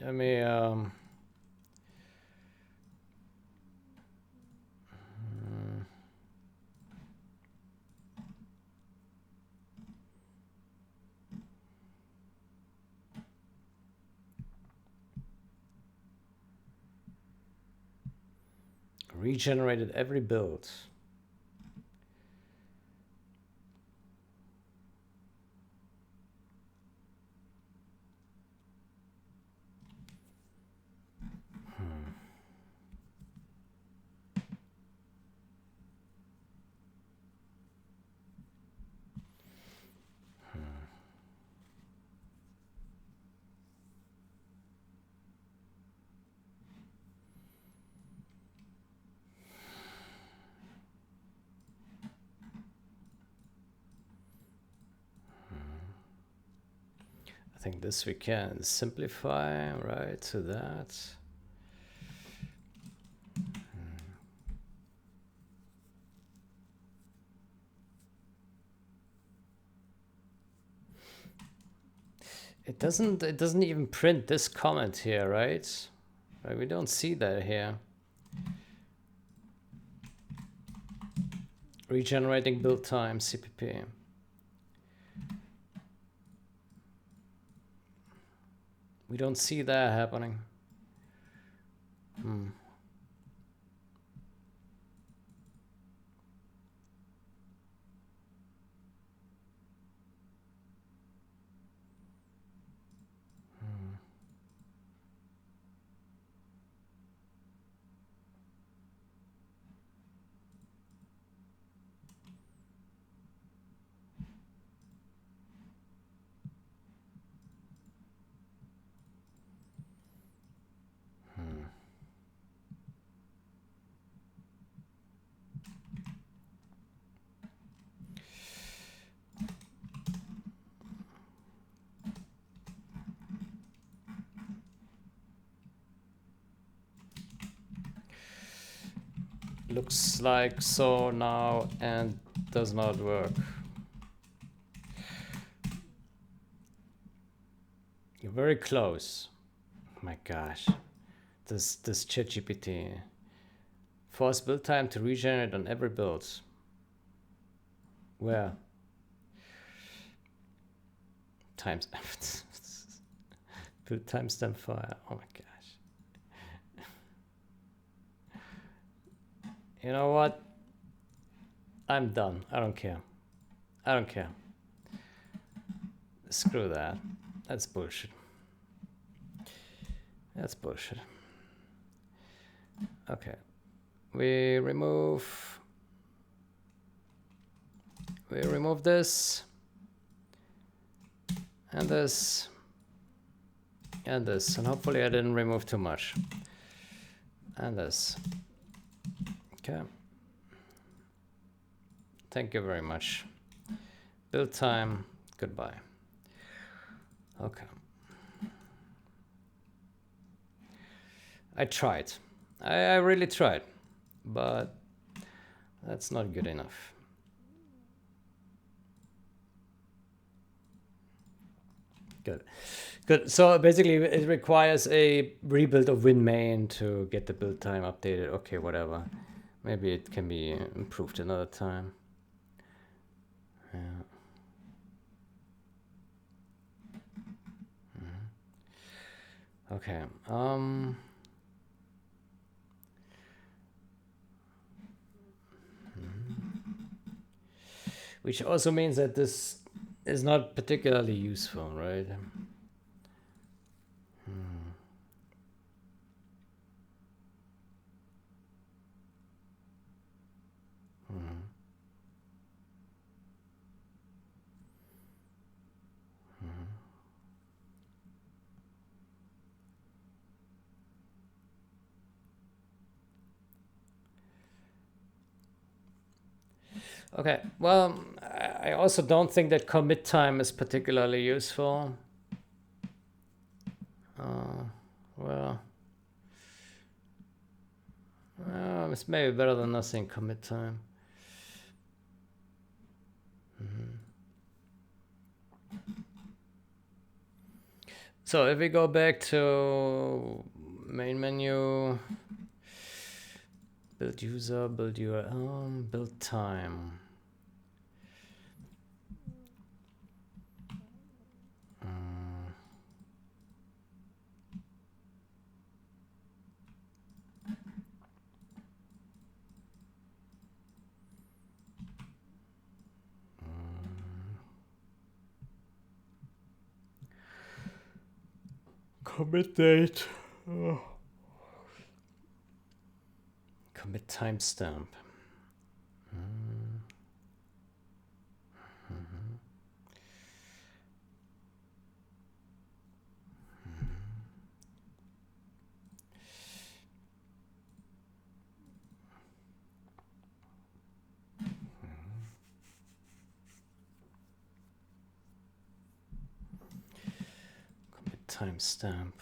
Let me regenerated every build. I think this we can simplify right to that. It doesn't even print this comment here, right? Right, we don't see that here. Regenerating build time, CPP. We don't see that happening. Looks like so now and does not work. You're very close. Oh my gosh. This ChatGPT. Force build time to regenerate on every build. Where? Times build timestamp file. Oh my gosh. You know what? I'm done. I don't care. I don't care. Screw that. That's bullshit. That's bullshit. Okay. We remove this and this and this, and hopefully I didn't remove too much. And this. Okay. Thank you very much. Build time. Goodbye. Okay. I tried. I really tried. But that's not good enough. Good. Good. So basically it requires a rebuild of WinMain to get the build time updated. Okay, whatever. Maybe it can be improved another time. Yeah. Okay. Which also means that this is not particularly useful, right? Okay, well, I also don't think that commit time is particularly useful. Well, it's maybe better than nothing, commit time. So if we go back to main menu, build user, build URL, build time. Commit date. Oh. Commit timestamp. Commit timestamp.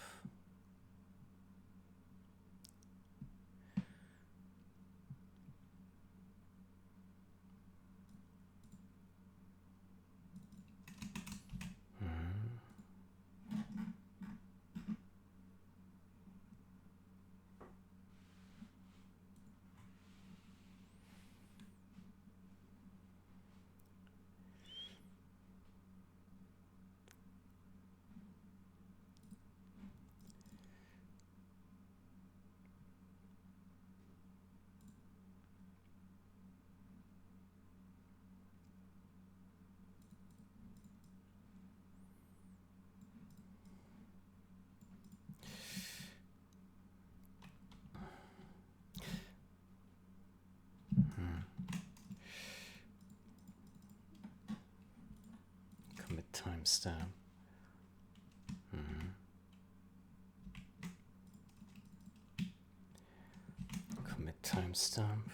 Commit timestamp. Commit timestamp.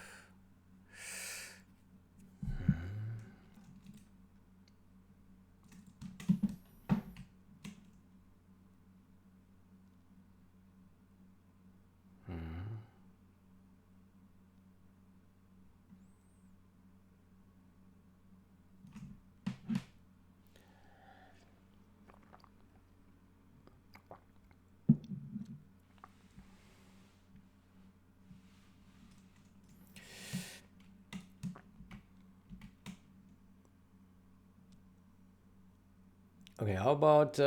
Okay, how about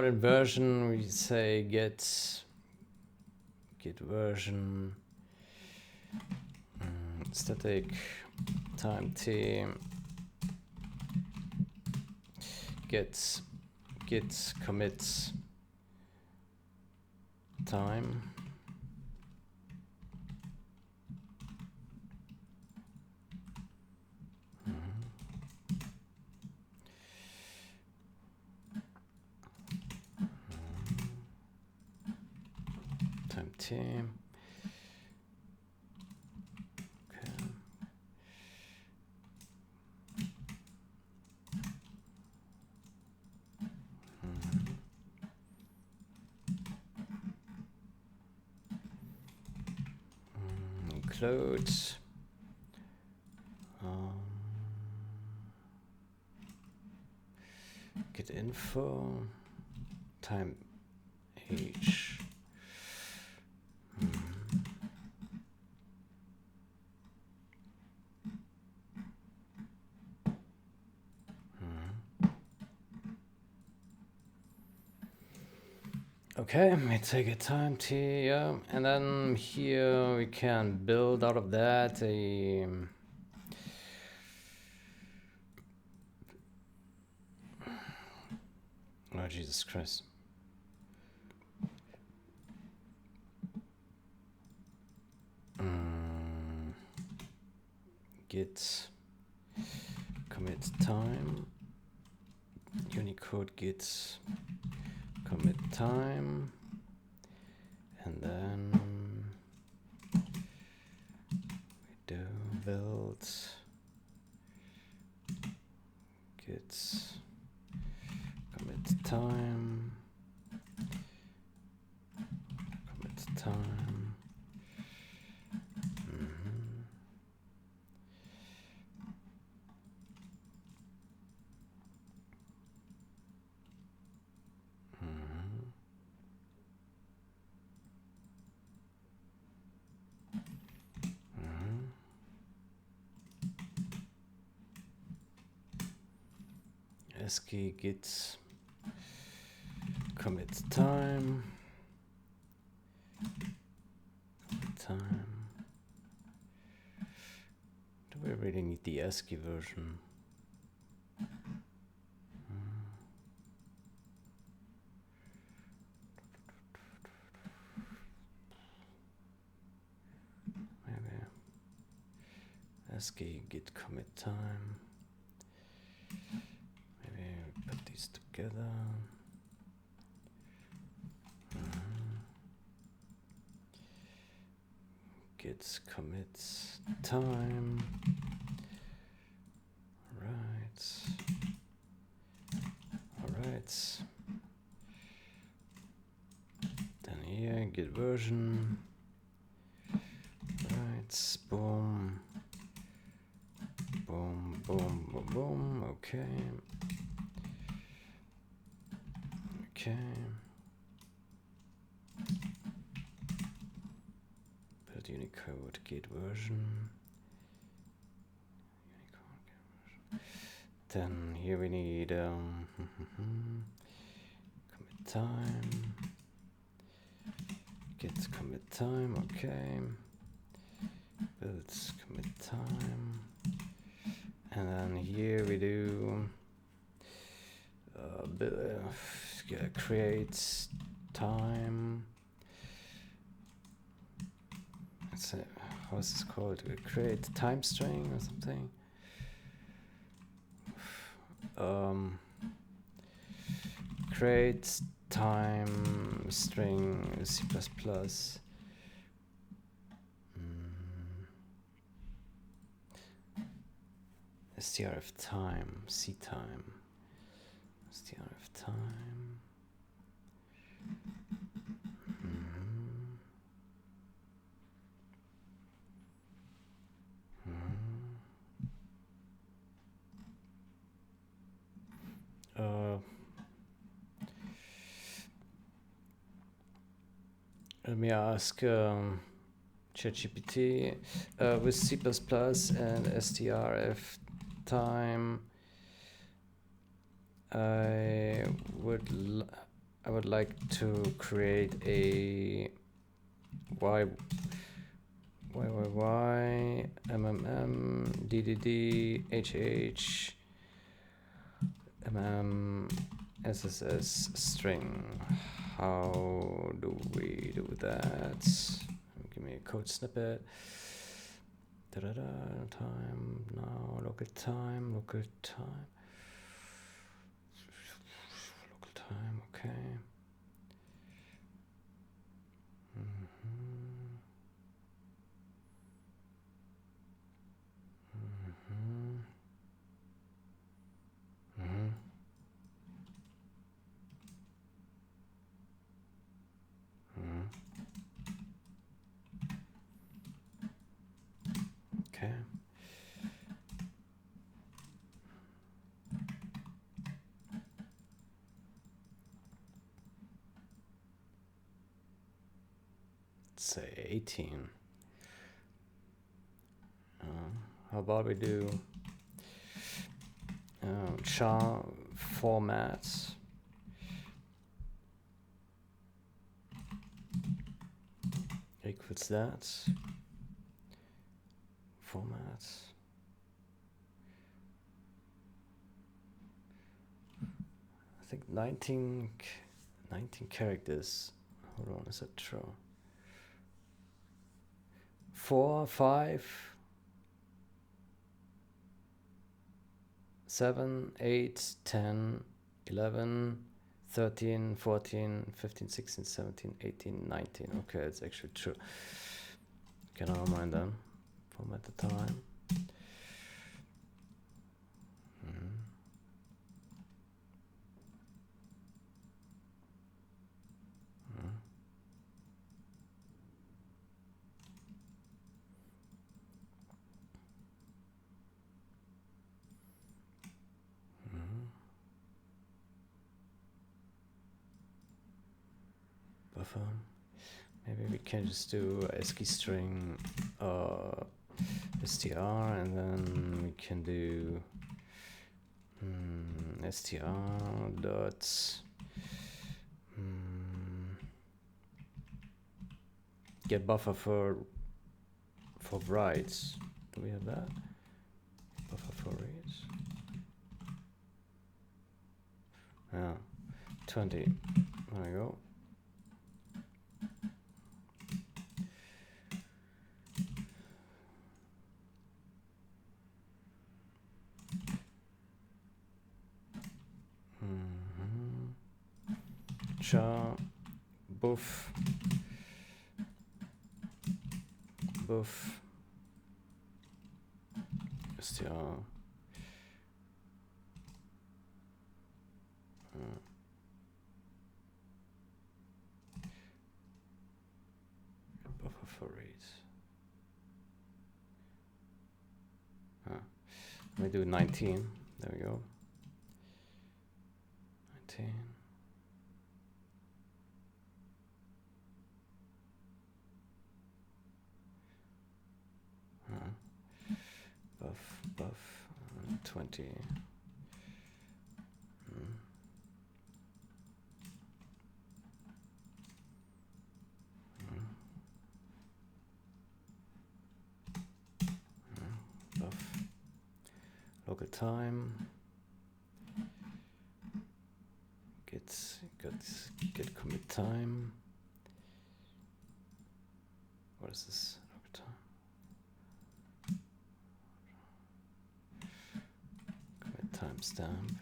inversion? We say get git version, static time t, git commit time. Time t. Okay. Include get info time h. Okay, we take a time t, yeah, and then here we can build out of that a oh Jesus Christ. Git commit time, Unicode git commit time, and then we do build git commit time, commit time. ASCII git commit time, Do we really need the ASCII version? Maybe ASCII git commit time. Maybe we put these together. Git commit time. Alright. Then here git version. Right, boom. Boom, boom, boom, boom. Okay. Build Unicode git version. Then here we need commit time. Git commit time. Okay. Build commit time. And then here we do create time. Let's say, how is this called? Create time string or something. Create time string C++. strf time, C time, strf time. Let me ask ChatGPT with C++ and strf time. I would like to create a Y, MMM, DDD, HH, SSS string. How do we do that? Give me a code snippet. Time now, local time, local time, okay. Okay. Let's say 18. How about we do char formats equals that formats. I think 19 characters. Hold on, is that true? 4, 5, 7, 8, 10, 11, 13, 14, 15, 16, 17, 18, 19. Okay, it's actually true. Okay, never mind then. Format the time. Buffer. Maybe we can just do ASCII string str, and then we can do str dot get buffer for writes. Do we have that? Buffer for reads. Yeah, 20. There we go. Char buff str buffer for reads. Let me do 19. There we go. 19. Buff 20. Buff local time. Get commit time. What is this? Local time. Commit timestamp.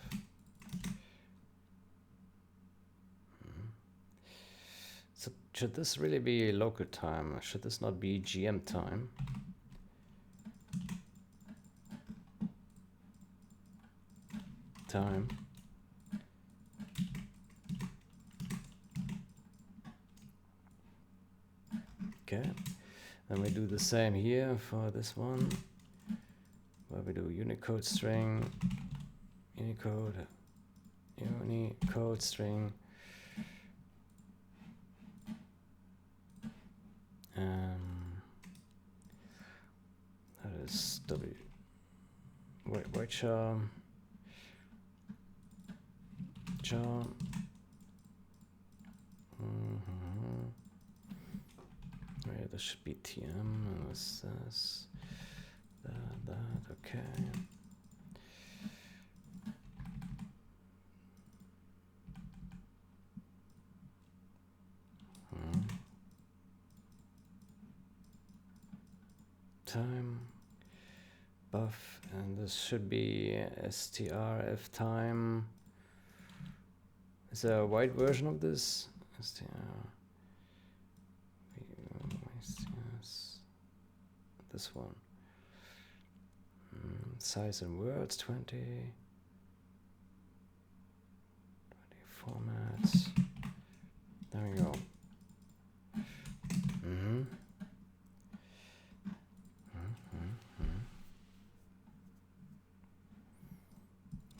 So should this really be local time? Should this not be GM time? Okay, then we do the same here for this one, where we do Unicode string, Unicode string, that is wait char this should be TM. What's this? That, okay. Time buff, and this should be strf time. Is there a white version of this? str this one. Size and words 20 formats. There we go.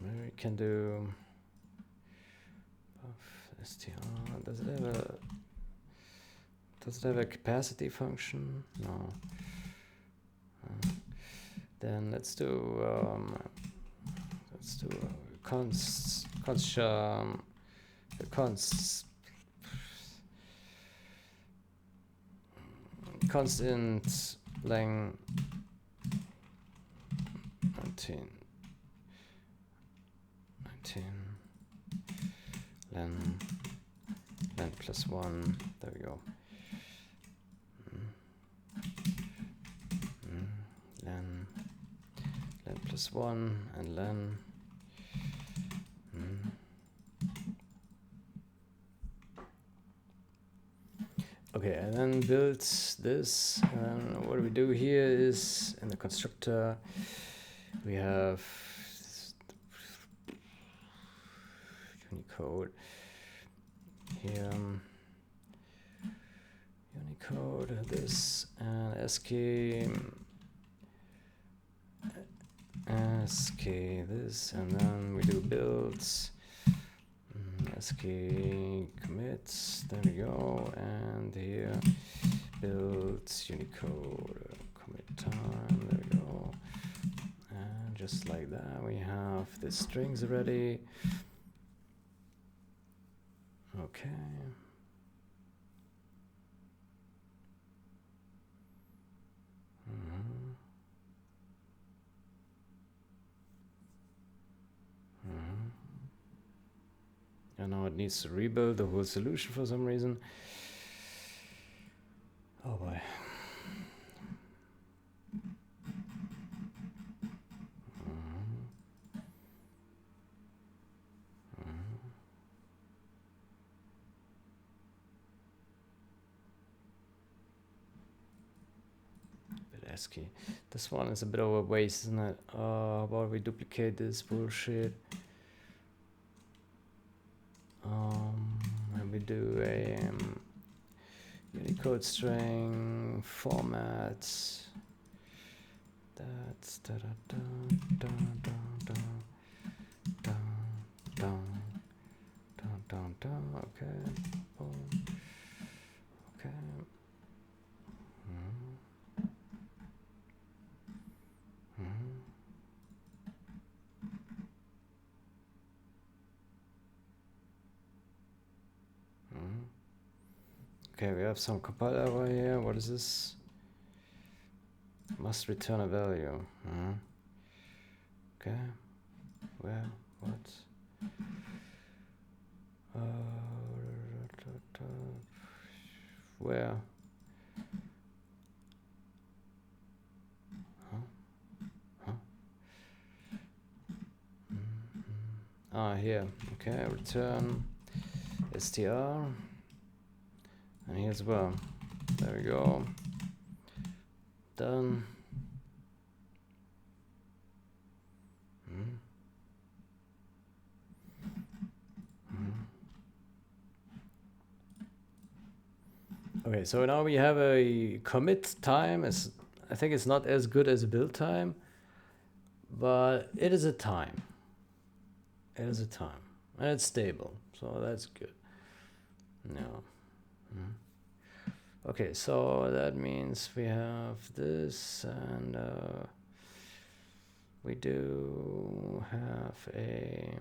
Maybe we can do buff str. Does it have a capacity function? No. Then let's do const constant length 19 len plus 1. There we go. Len plus 1 and len. Okay, and then build this. And what we do here is in the constructor we have Unicode here. Unicode this and ASCII this, and then we do builds. ASCII commits, there we go, and here builds Unicode commit time, there we go, and just like that we have the strings already. Okay. And now it needs to rebuild the whole solution for some reason. Oh boy. ASCII. This one is a bit of a waste, isn't it? How about we duplicate this bullshit? And we do a Unicode string format. That's da da da da da da da da da. Okay. Boom. Okay. Okay, we have some compile error here. What is this? Must return a value. Okay. Where? What? Where? Here. Okay, return str. And here as well. There we go. Done. Okay, so now we have a commit time. I think it's not as good as a build time, but it is a time. It is a time. And it's stable, so that's good. No. Okay, so that means we have this, and we do have a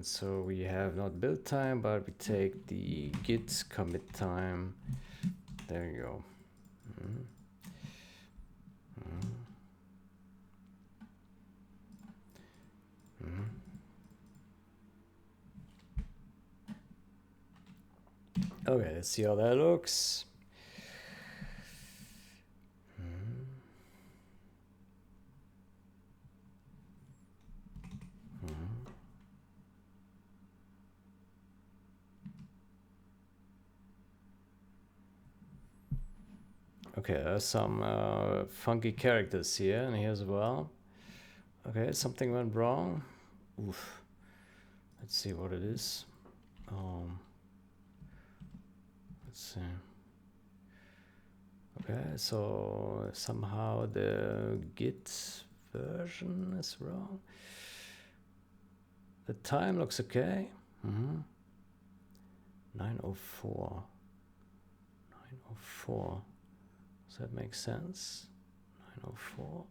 so we have not build time, but we take the git commit time. There you go. Mm. Mm. Mm. Okay, let's see how that looks. Okay, there's some funky characters here and here as well. Okay, something went wrong. Oof. Let's see what it is. Let's see. Okay, so somehow the Git version is wrong. The time looks okay. 9:04. 9:04. Does that make sense? 9:04.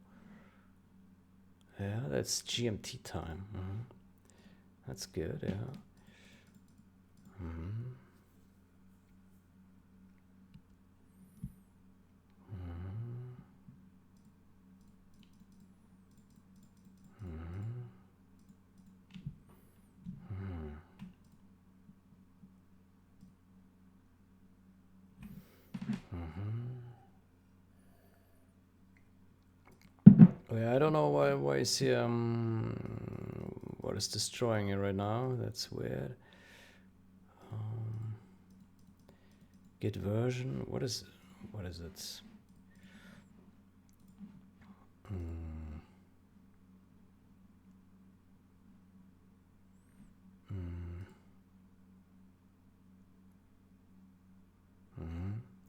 Yeah, that's GMT time. That's good, yeah. Yeah, I don't know why is he what is destroying it right now. That's weird. Git version. What is it?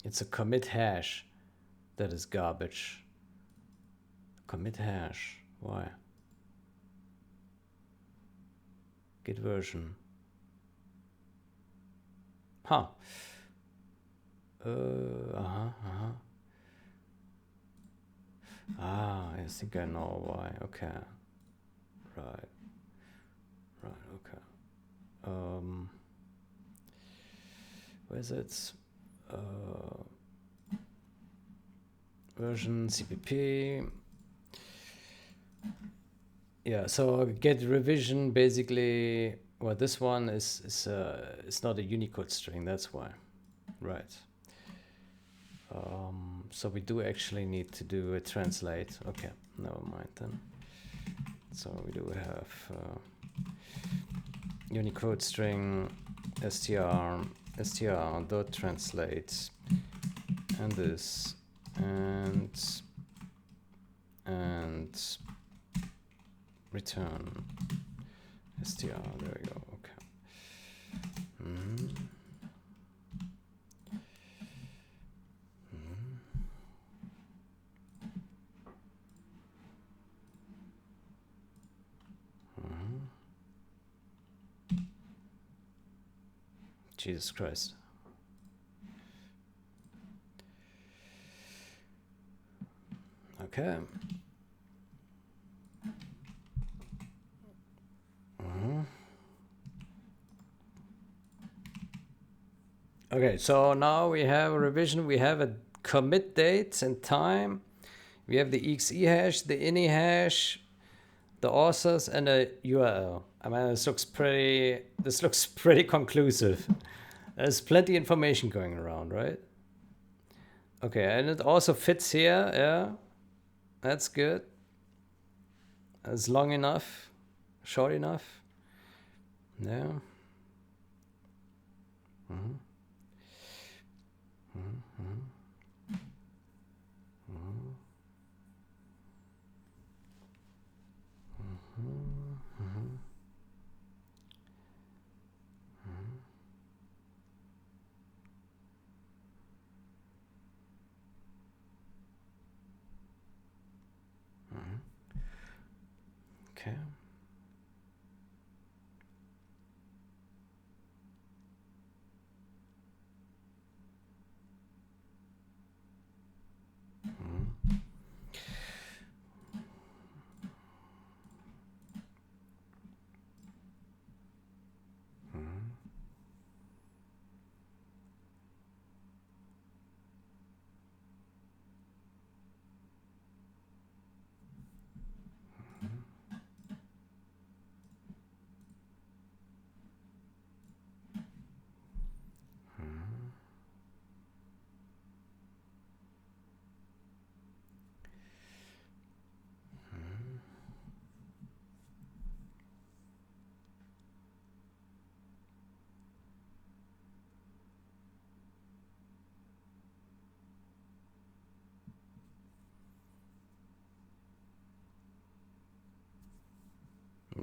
It's a commit hash that is garbage. Commit hash. Why? Git version. Huh. Ah, I think I know why. Okay. Right. Okay. Where's it? Version CPP. Yeah, so get revision basically. Well, this one is not a Unicode string. That's why, right? So we do actually need to do a translate. Okay, never mind then. So we do have Unicode string str dot translate and this and return str. There we go. Okay. Jesus Christ. Okay. Okay, so now we have a revision. We have a commit date and time. We have the exe hash, the ini hash, the authors, and a URL. I mean, this looks pretty conclusive. There's plenty information going around, right? Okay, and it also fits here. Yeah, that's good. It's long enough, short enough. Yeah. Okay.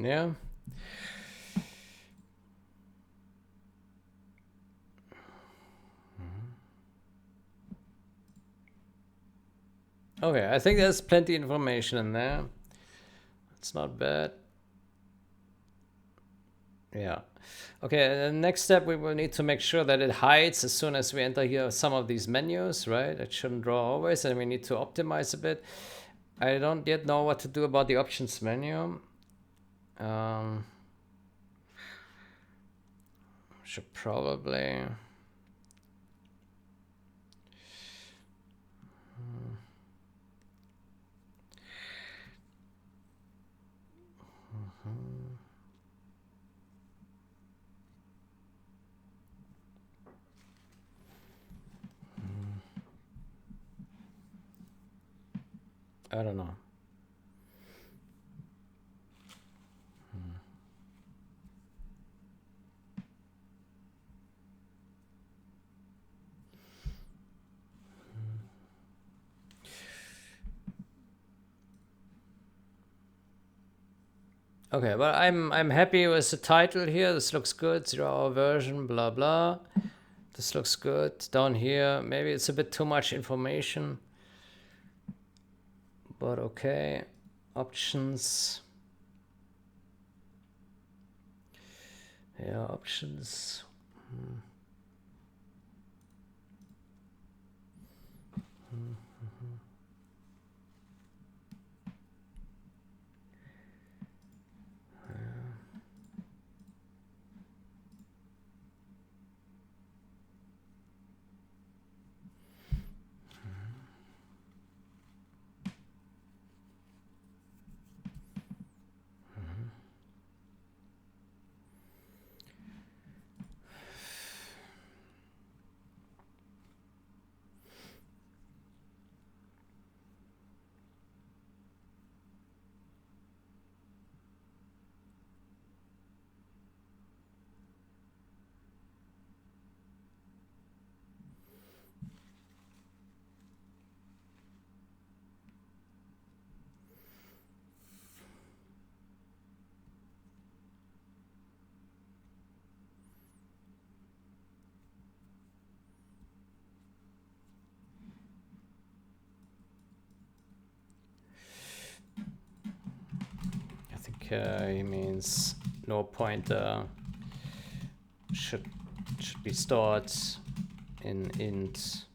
Yeah. Okay, I think there's plenty of information in there. It's not bad. Yeah. Okay, the next step, we will need to make sure that it hides as soon as we enter here some of these menus, right? It shouldn't draw always, and we need to optimize a bit. I don't yet know what to do about the options menu. Should probably... I don't know. Okay, well, I'm happy with the title here. This looks good. 0-hour version, blah blah. This looks good. Down here, maybe it's a bit too much information, but okay. Options. Yeah, options. I think he means no pointer should be stored in int.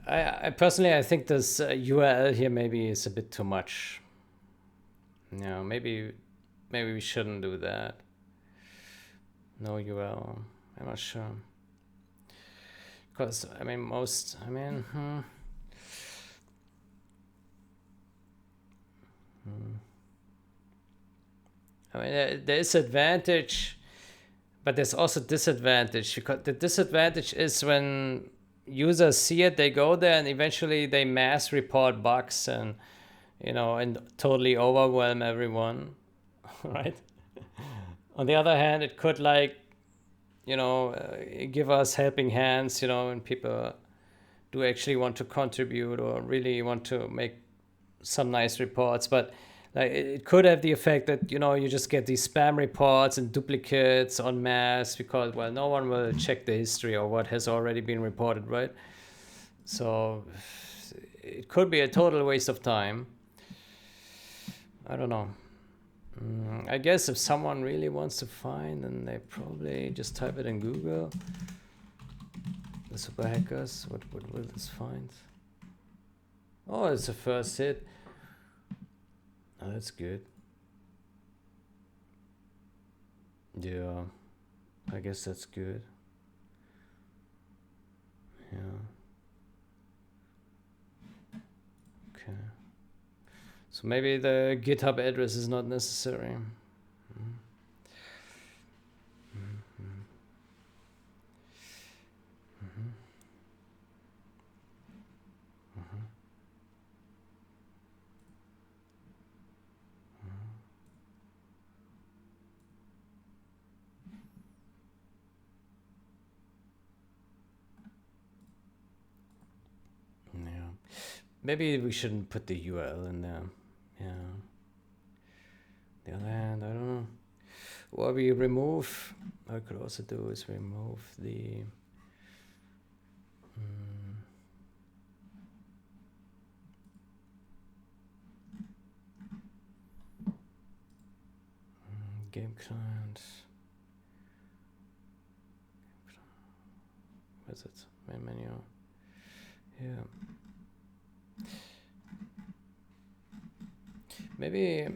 I personally, I think this URL here maybe is a bit too much. Yeah, maybe we shouldn't do that. No URL. I'm not sure. Because I mean, I mean, there is advantage, but there's also disadvantage. Because the disadvantage is when users see it, they go there, and eventually they mass report bugs and and totally overwhelm everyone, right? On the other hand, it could give us helping hands, when people do actually want to contribute or really want to make some nice reports. But like it could have the effect that you just get these spam reports and duplicates en masse because, well, no one will check the history or what has already been reported, right? So it could be a total waste of time. I don't know. I guess if someone really wants to find, then they probably just type it in Google. The super hackers, what will this find? Oh, it's a first hit. Oh, that's good. Yeah, I guess that's good. Yeah. Okay. So maybe the GitHub address is not necessary. Yeah. Maybe we shouldn't put the URL in there. Yeah. The other hand, I don't know. What we remove, I could also do is remove the game client. Where's it? Main menu. Yeah. Maybe. Yeah.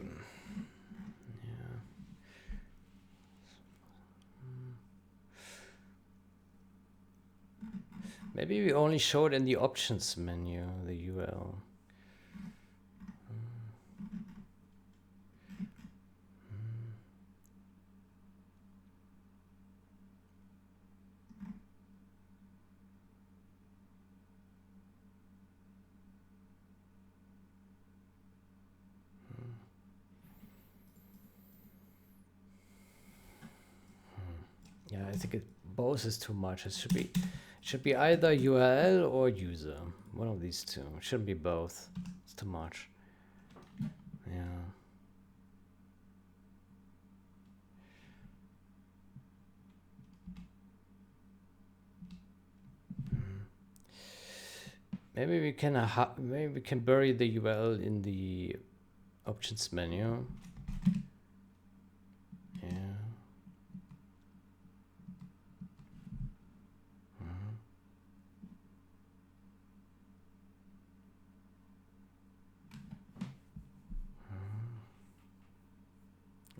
Maybe we only show it in the options menu, the URL. Yeah, I think both is too much. It should be either URL or user. One of these two. It shouldn't be both. It's too much. Yeah. Maybe we can bury the URL in the options menu. Yeah.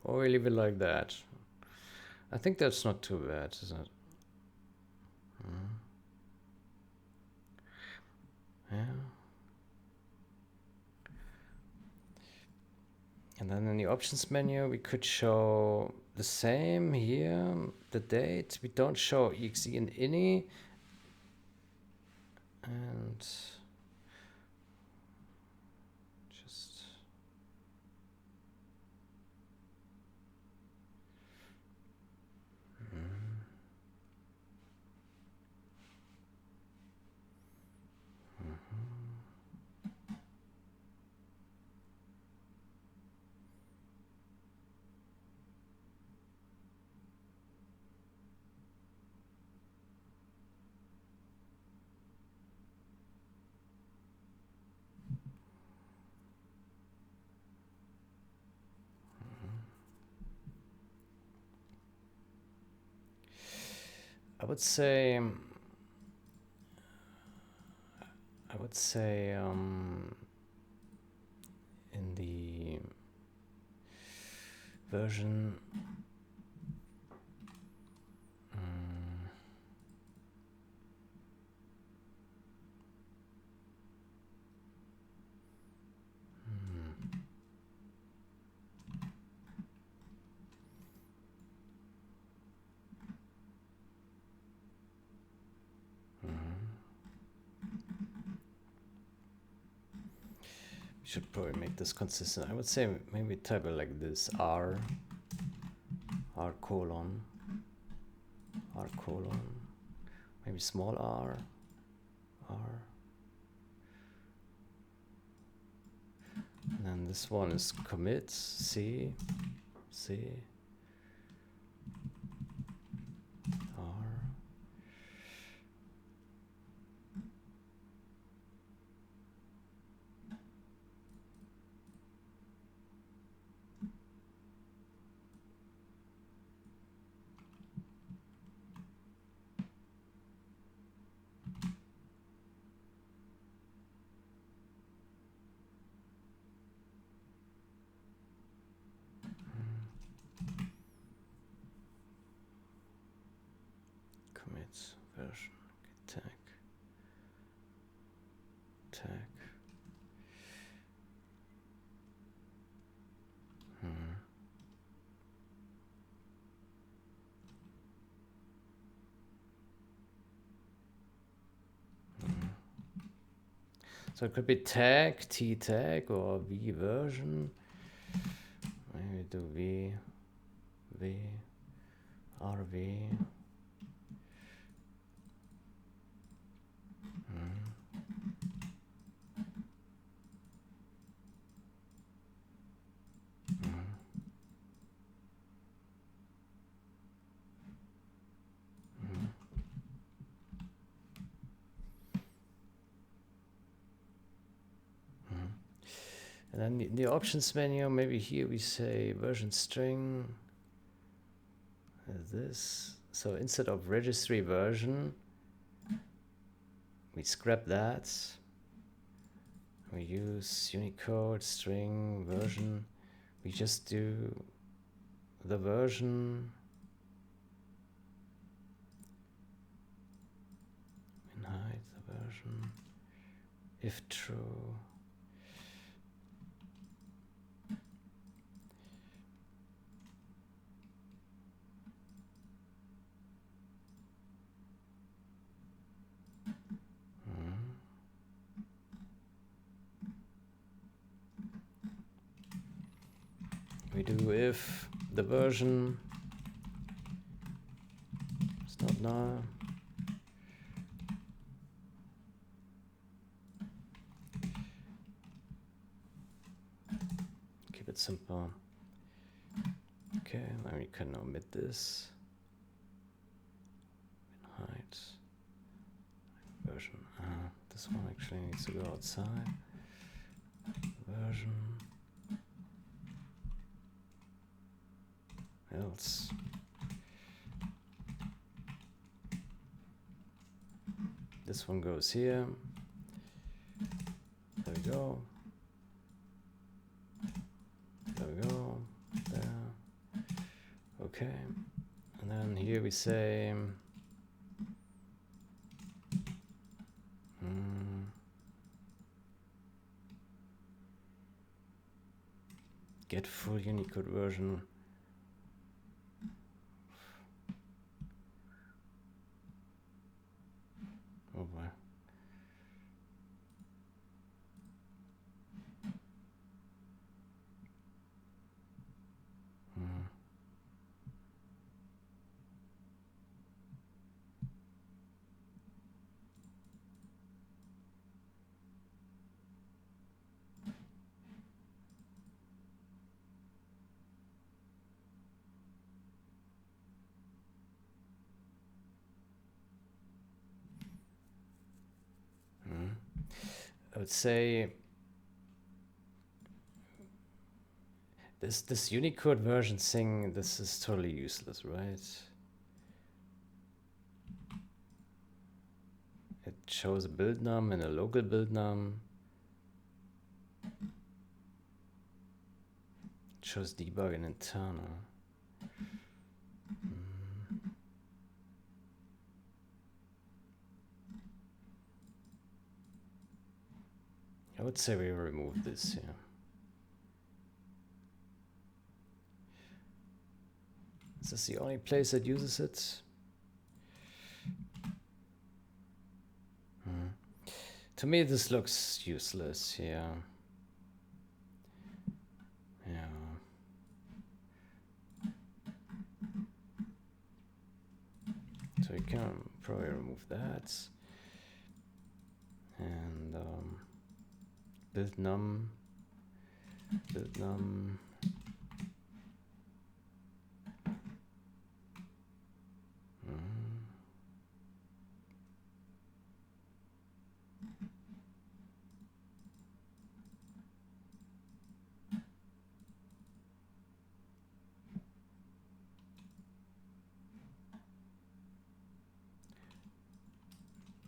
Or we leave it like that. I think that's not too bad, is it? Yeah. And then in the options menu, we could show the same here, the date. We don't show exe and ini. And just I would say in the version we should probably make this consistent. I would say maybe type it like this: R colon, maybe small r, and then this one is commit C, R. version, tag, tag. So it could be tag, t tag, or v version. Maybe do v, rv. And then in the options menu, maybe here we say version string, this. So instead of registry version, we scrap that. We use Unicode string version. We just do the version and hide the version if true. We do if the version is not null. Keep it simple. Okay, now we can omit this. Hide version. This one actually needs to go outside. Version. Else. This one goes here. There we go. There we go. There. Okay. And then here we say get full Unicode version. Oh boy. I would say this Unicode version thing, this is totally useless, right? It shows a build num and a local build num. It shows debug and internal. I would say we remove this here. Is this the only place that uses it? To me, this looks useless here. Yeah. So we can probably remove that. And build num.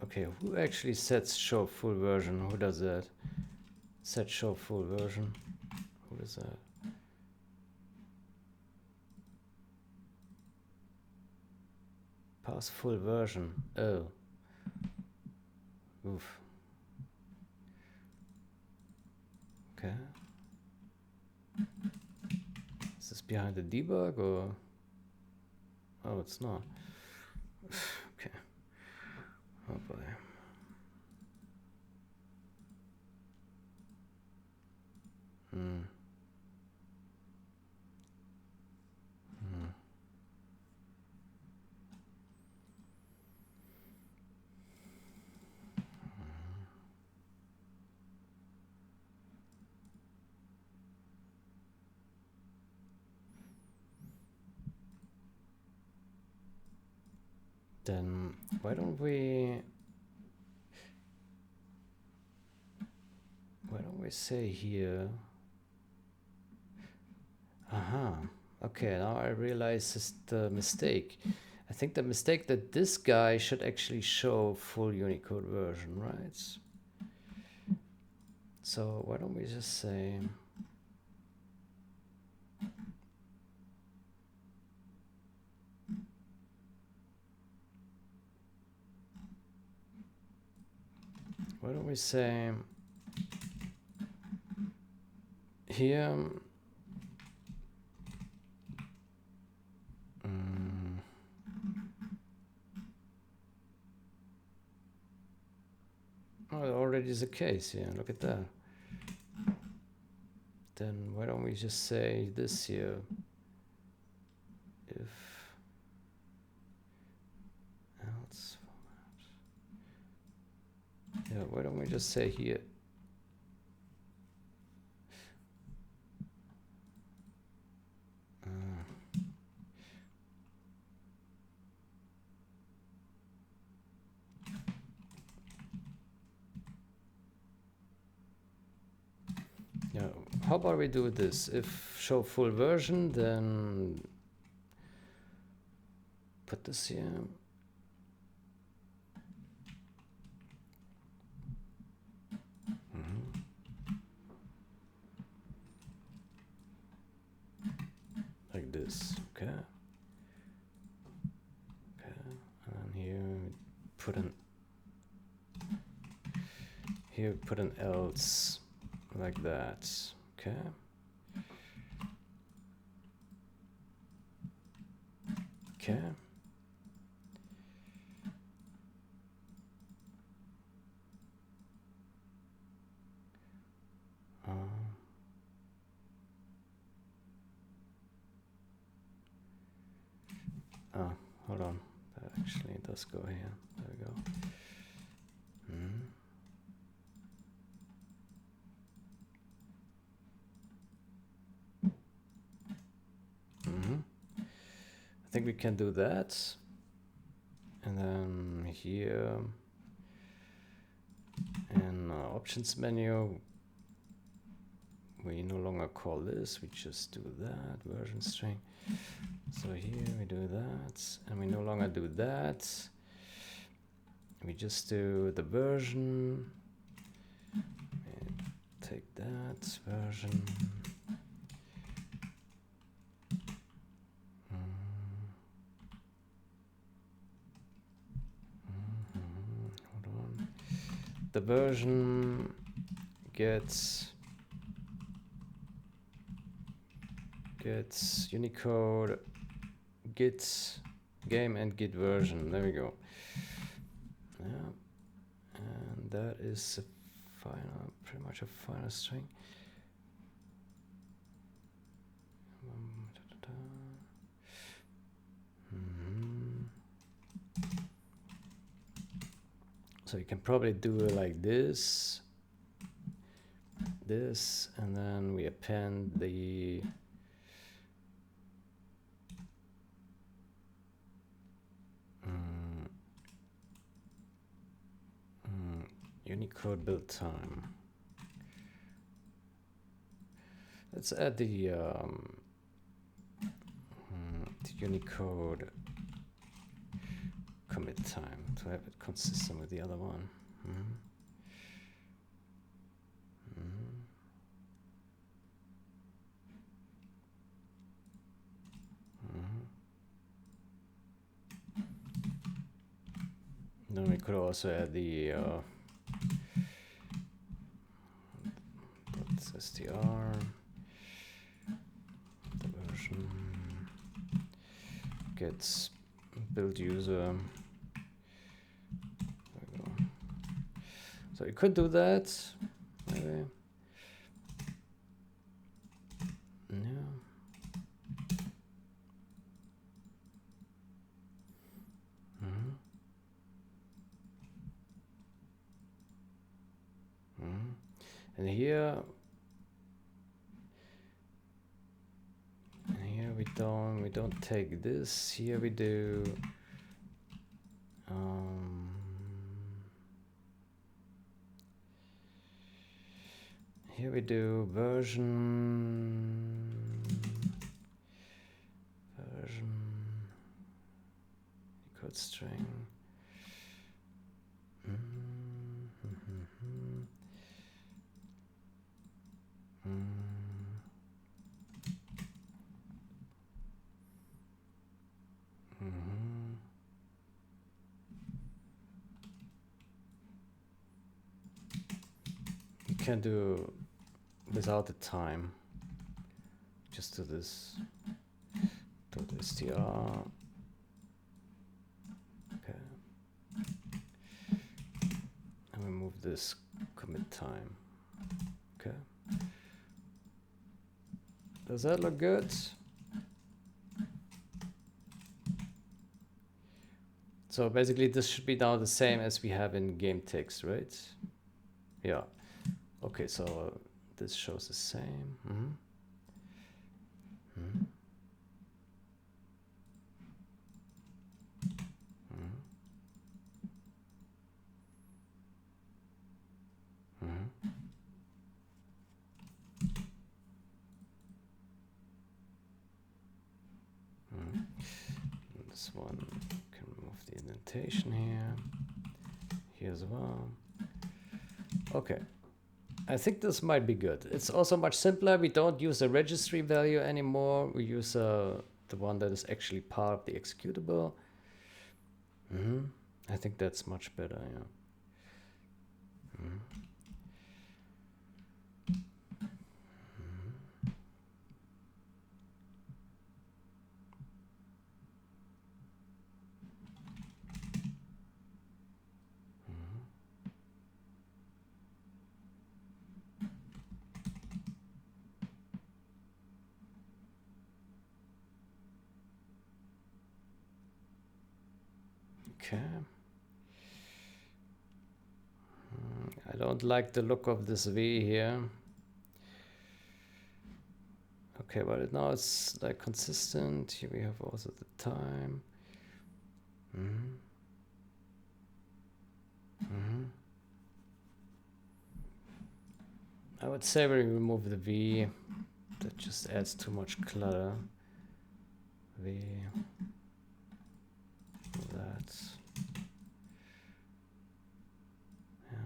Okay, who actually sets show full version? Who does that? Set show full version. Who does that? was full version? Oh. Oof. Okay. Is this behind the debug or? Oh, it's not. Okay. Oh boy. Hmm. Hmm. Then why don't we say here? Aha. Okay, now I realize it's the mistake. I think the mistake that this guy should actually show full Unicode version, right? So why don't we just say here oh, it already is the case, yeah, look at that. Then why don't we just say this here? If else format. Yeah, why don't we just say here? Yeah, how about we do this? If show full version, then put this here. Like this, okay. Okay, and here put an else like that, okay. Okay. Oh, hold on. That actually does go here. There we go. I think we can do that. And then here in options menu, we no longer call this, we just do that, version string. So here we do that, and we no longer do that. We just do the version. Take that version. Hold on. The version gets Unicode, git game and git version. There we go. Yeah, and that is a final, pretty much a final string. So you can probably do it like this, and then we append the Unicode build time. Let's add the Unicode commit time to have it consistent with the other one. then we could also add the .str, the version gets build user. There we go. So you could do that, maybe. Yeah. And here we don't take this. Here we do version equals string. You can do without the time. Just do this. .str. Okay. And we move this commit time. Okay. Does that look good? So basically this should be now the same as we have in game text, right? Yeah. Okay, so this shows the same. This one can remove the indentation here as well. Okay, I think this might be good. It's also much simpler. We don't use a registry value anymore. We use the one that is actually part of the executable. I think that's much better, yeah. Okay. I don't like the look of this V here. Okay, but now it's like consistent. Here we have also the time. I would say we remove the V. That just adds too much clutter. V. That. Yeah.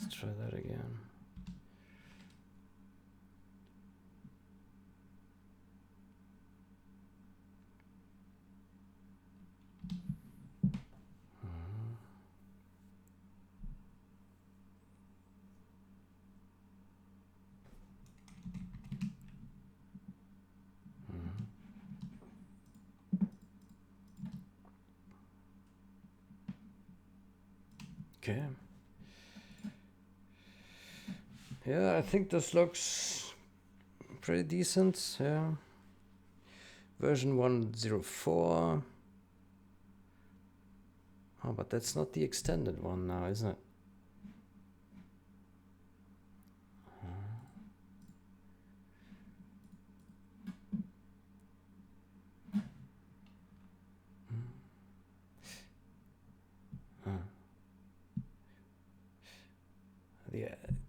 Let's try that again. Okay. Yeah, I think this looks pretty decent. Yeah. Version 104. Oh, but that's not the extended one now, isn't it?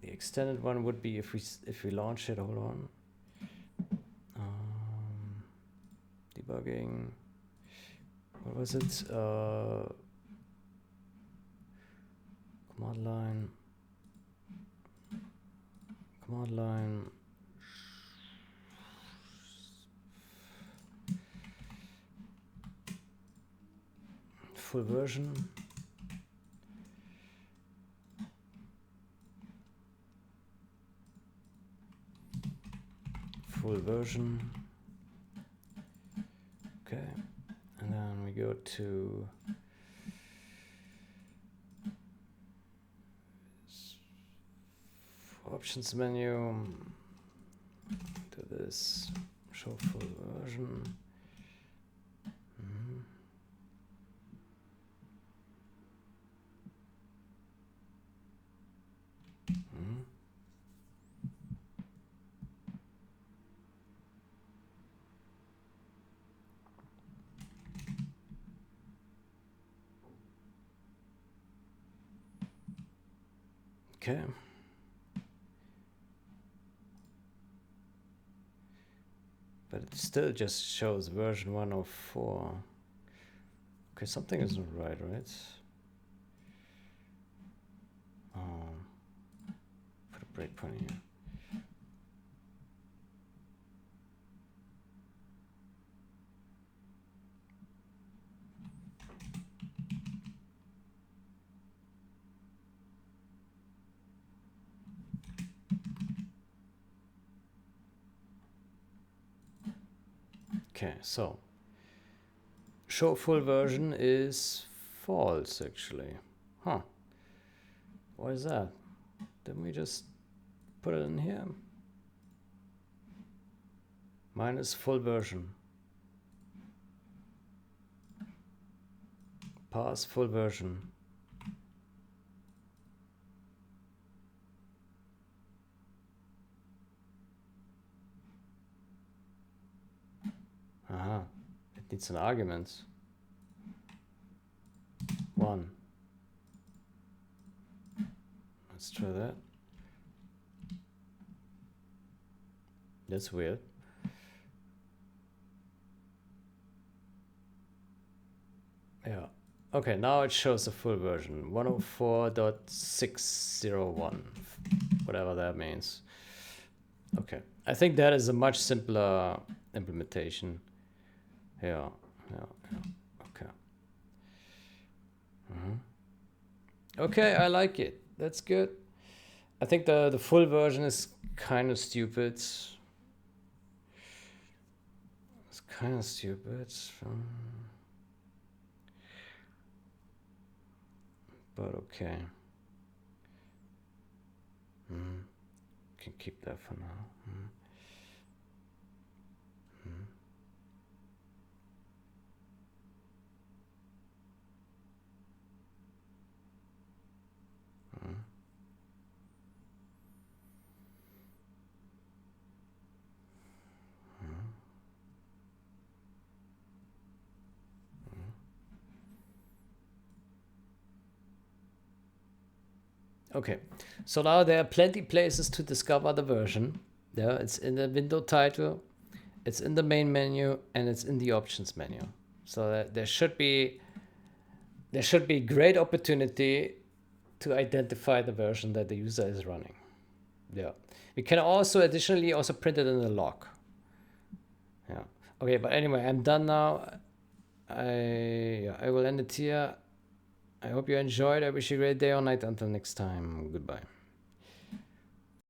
The extended one would be if we launch it. Hold on. Debugging. What was it? Command line. Command line. full version. Full version. Okay, and then we go to options menu, do this, show full version. Okay. But it still just shows version 104. Okay, something isn't right? Put a breakpoint here. Okay, so show full version is false actually. Huh. Why is that? Didn't we just put it in here? Minus full version. Pass full version. Aha. It needs an argument. 1. Let's try that. That's weird. Yeah. Okay, now it shows the full version. 104.601. Whatever that means. Okay. I think that is a much simpler implementation. Yeah. Okay. Okay, I like it. That's good. I think the full version is kind of stupid. It's kind of stupid. But okay. Can keep that for now. Okay, so now there are plenty places to discover the version. Yeah, it's in the window title, it's in the main menu, and it's in the options menu. So there should be great opportunity to identify the version that the user is running. Yeah, we can also additionally also print it in the log. Yeah. Okay, but anyway, I'm done now. I will end it here. I hope you enjoyed. I wish you a great day or night. Until next time, goodbye.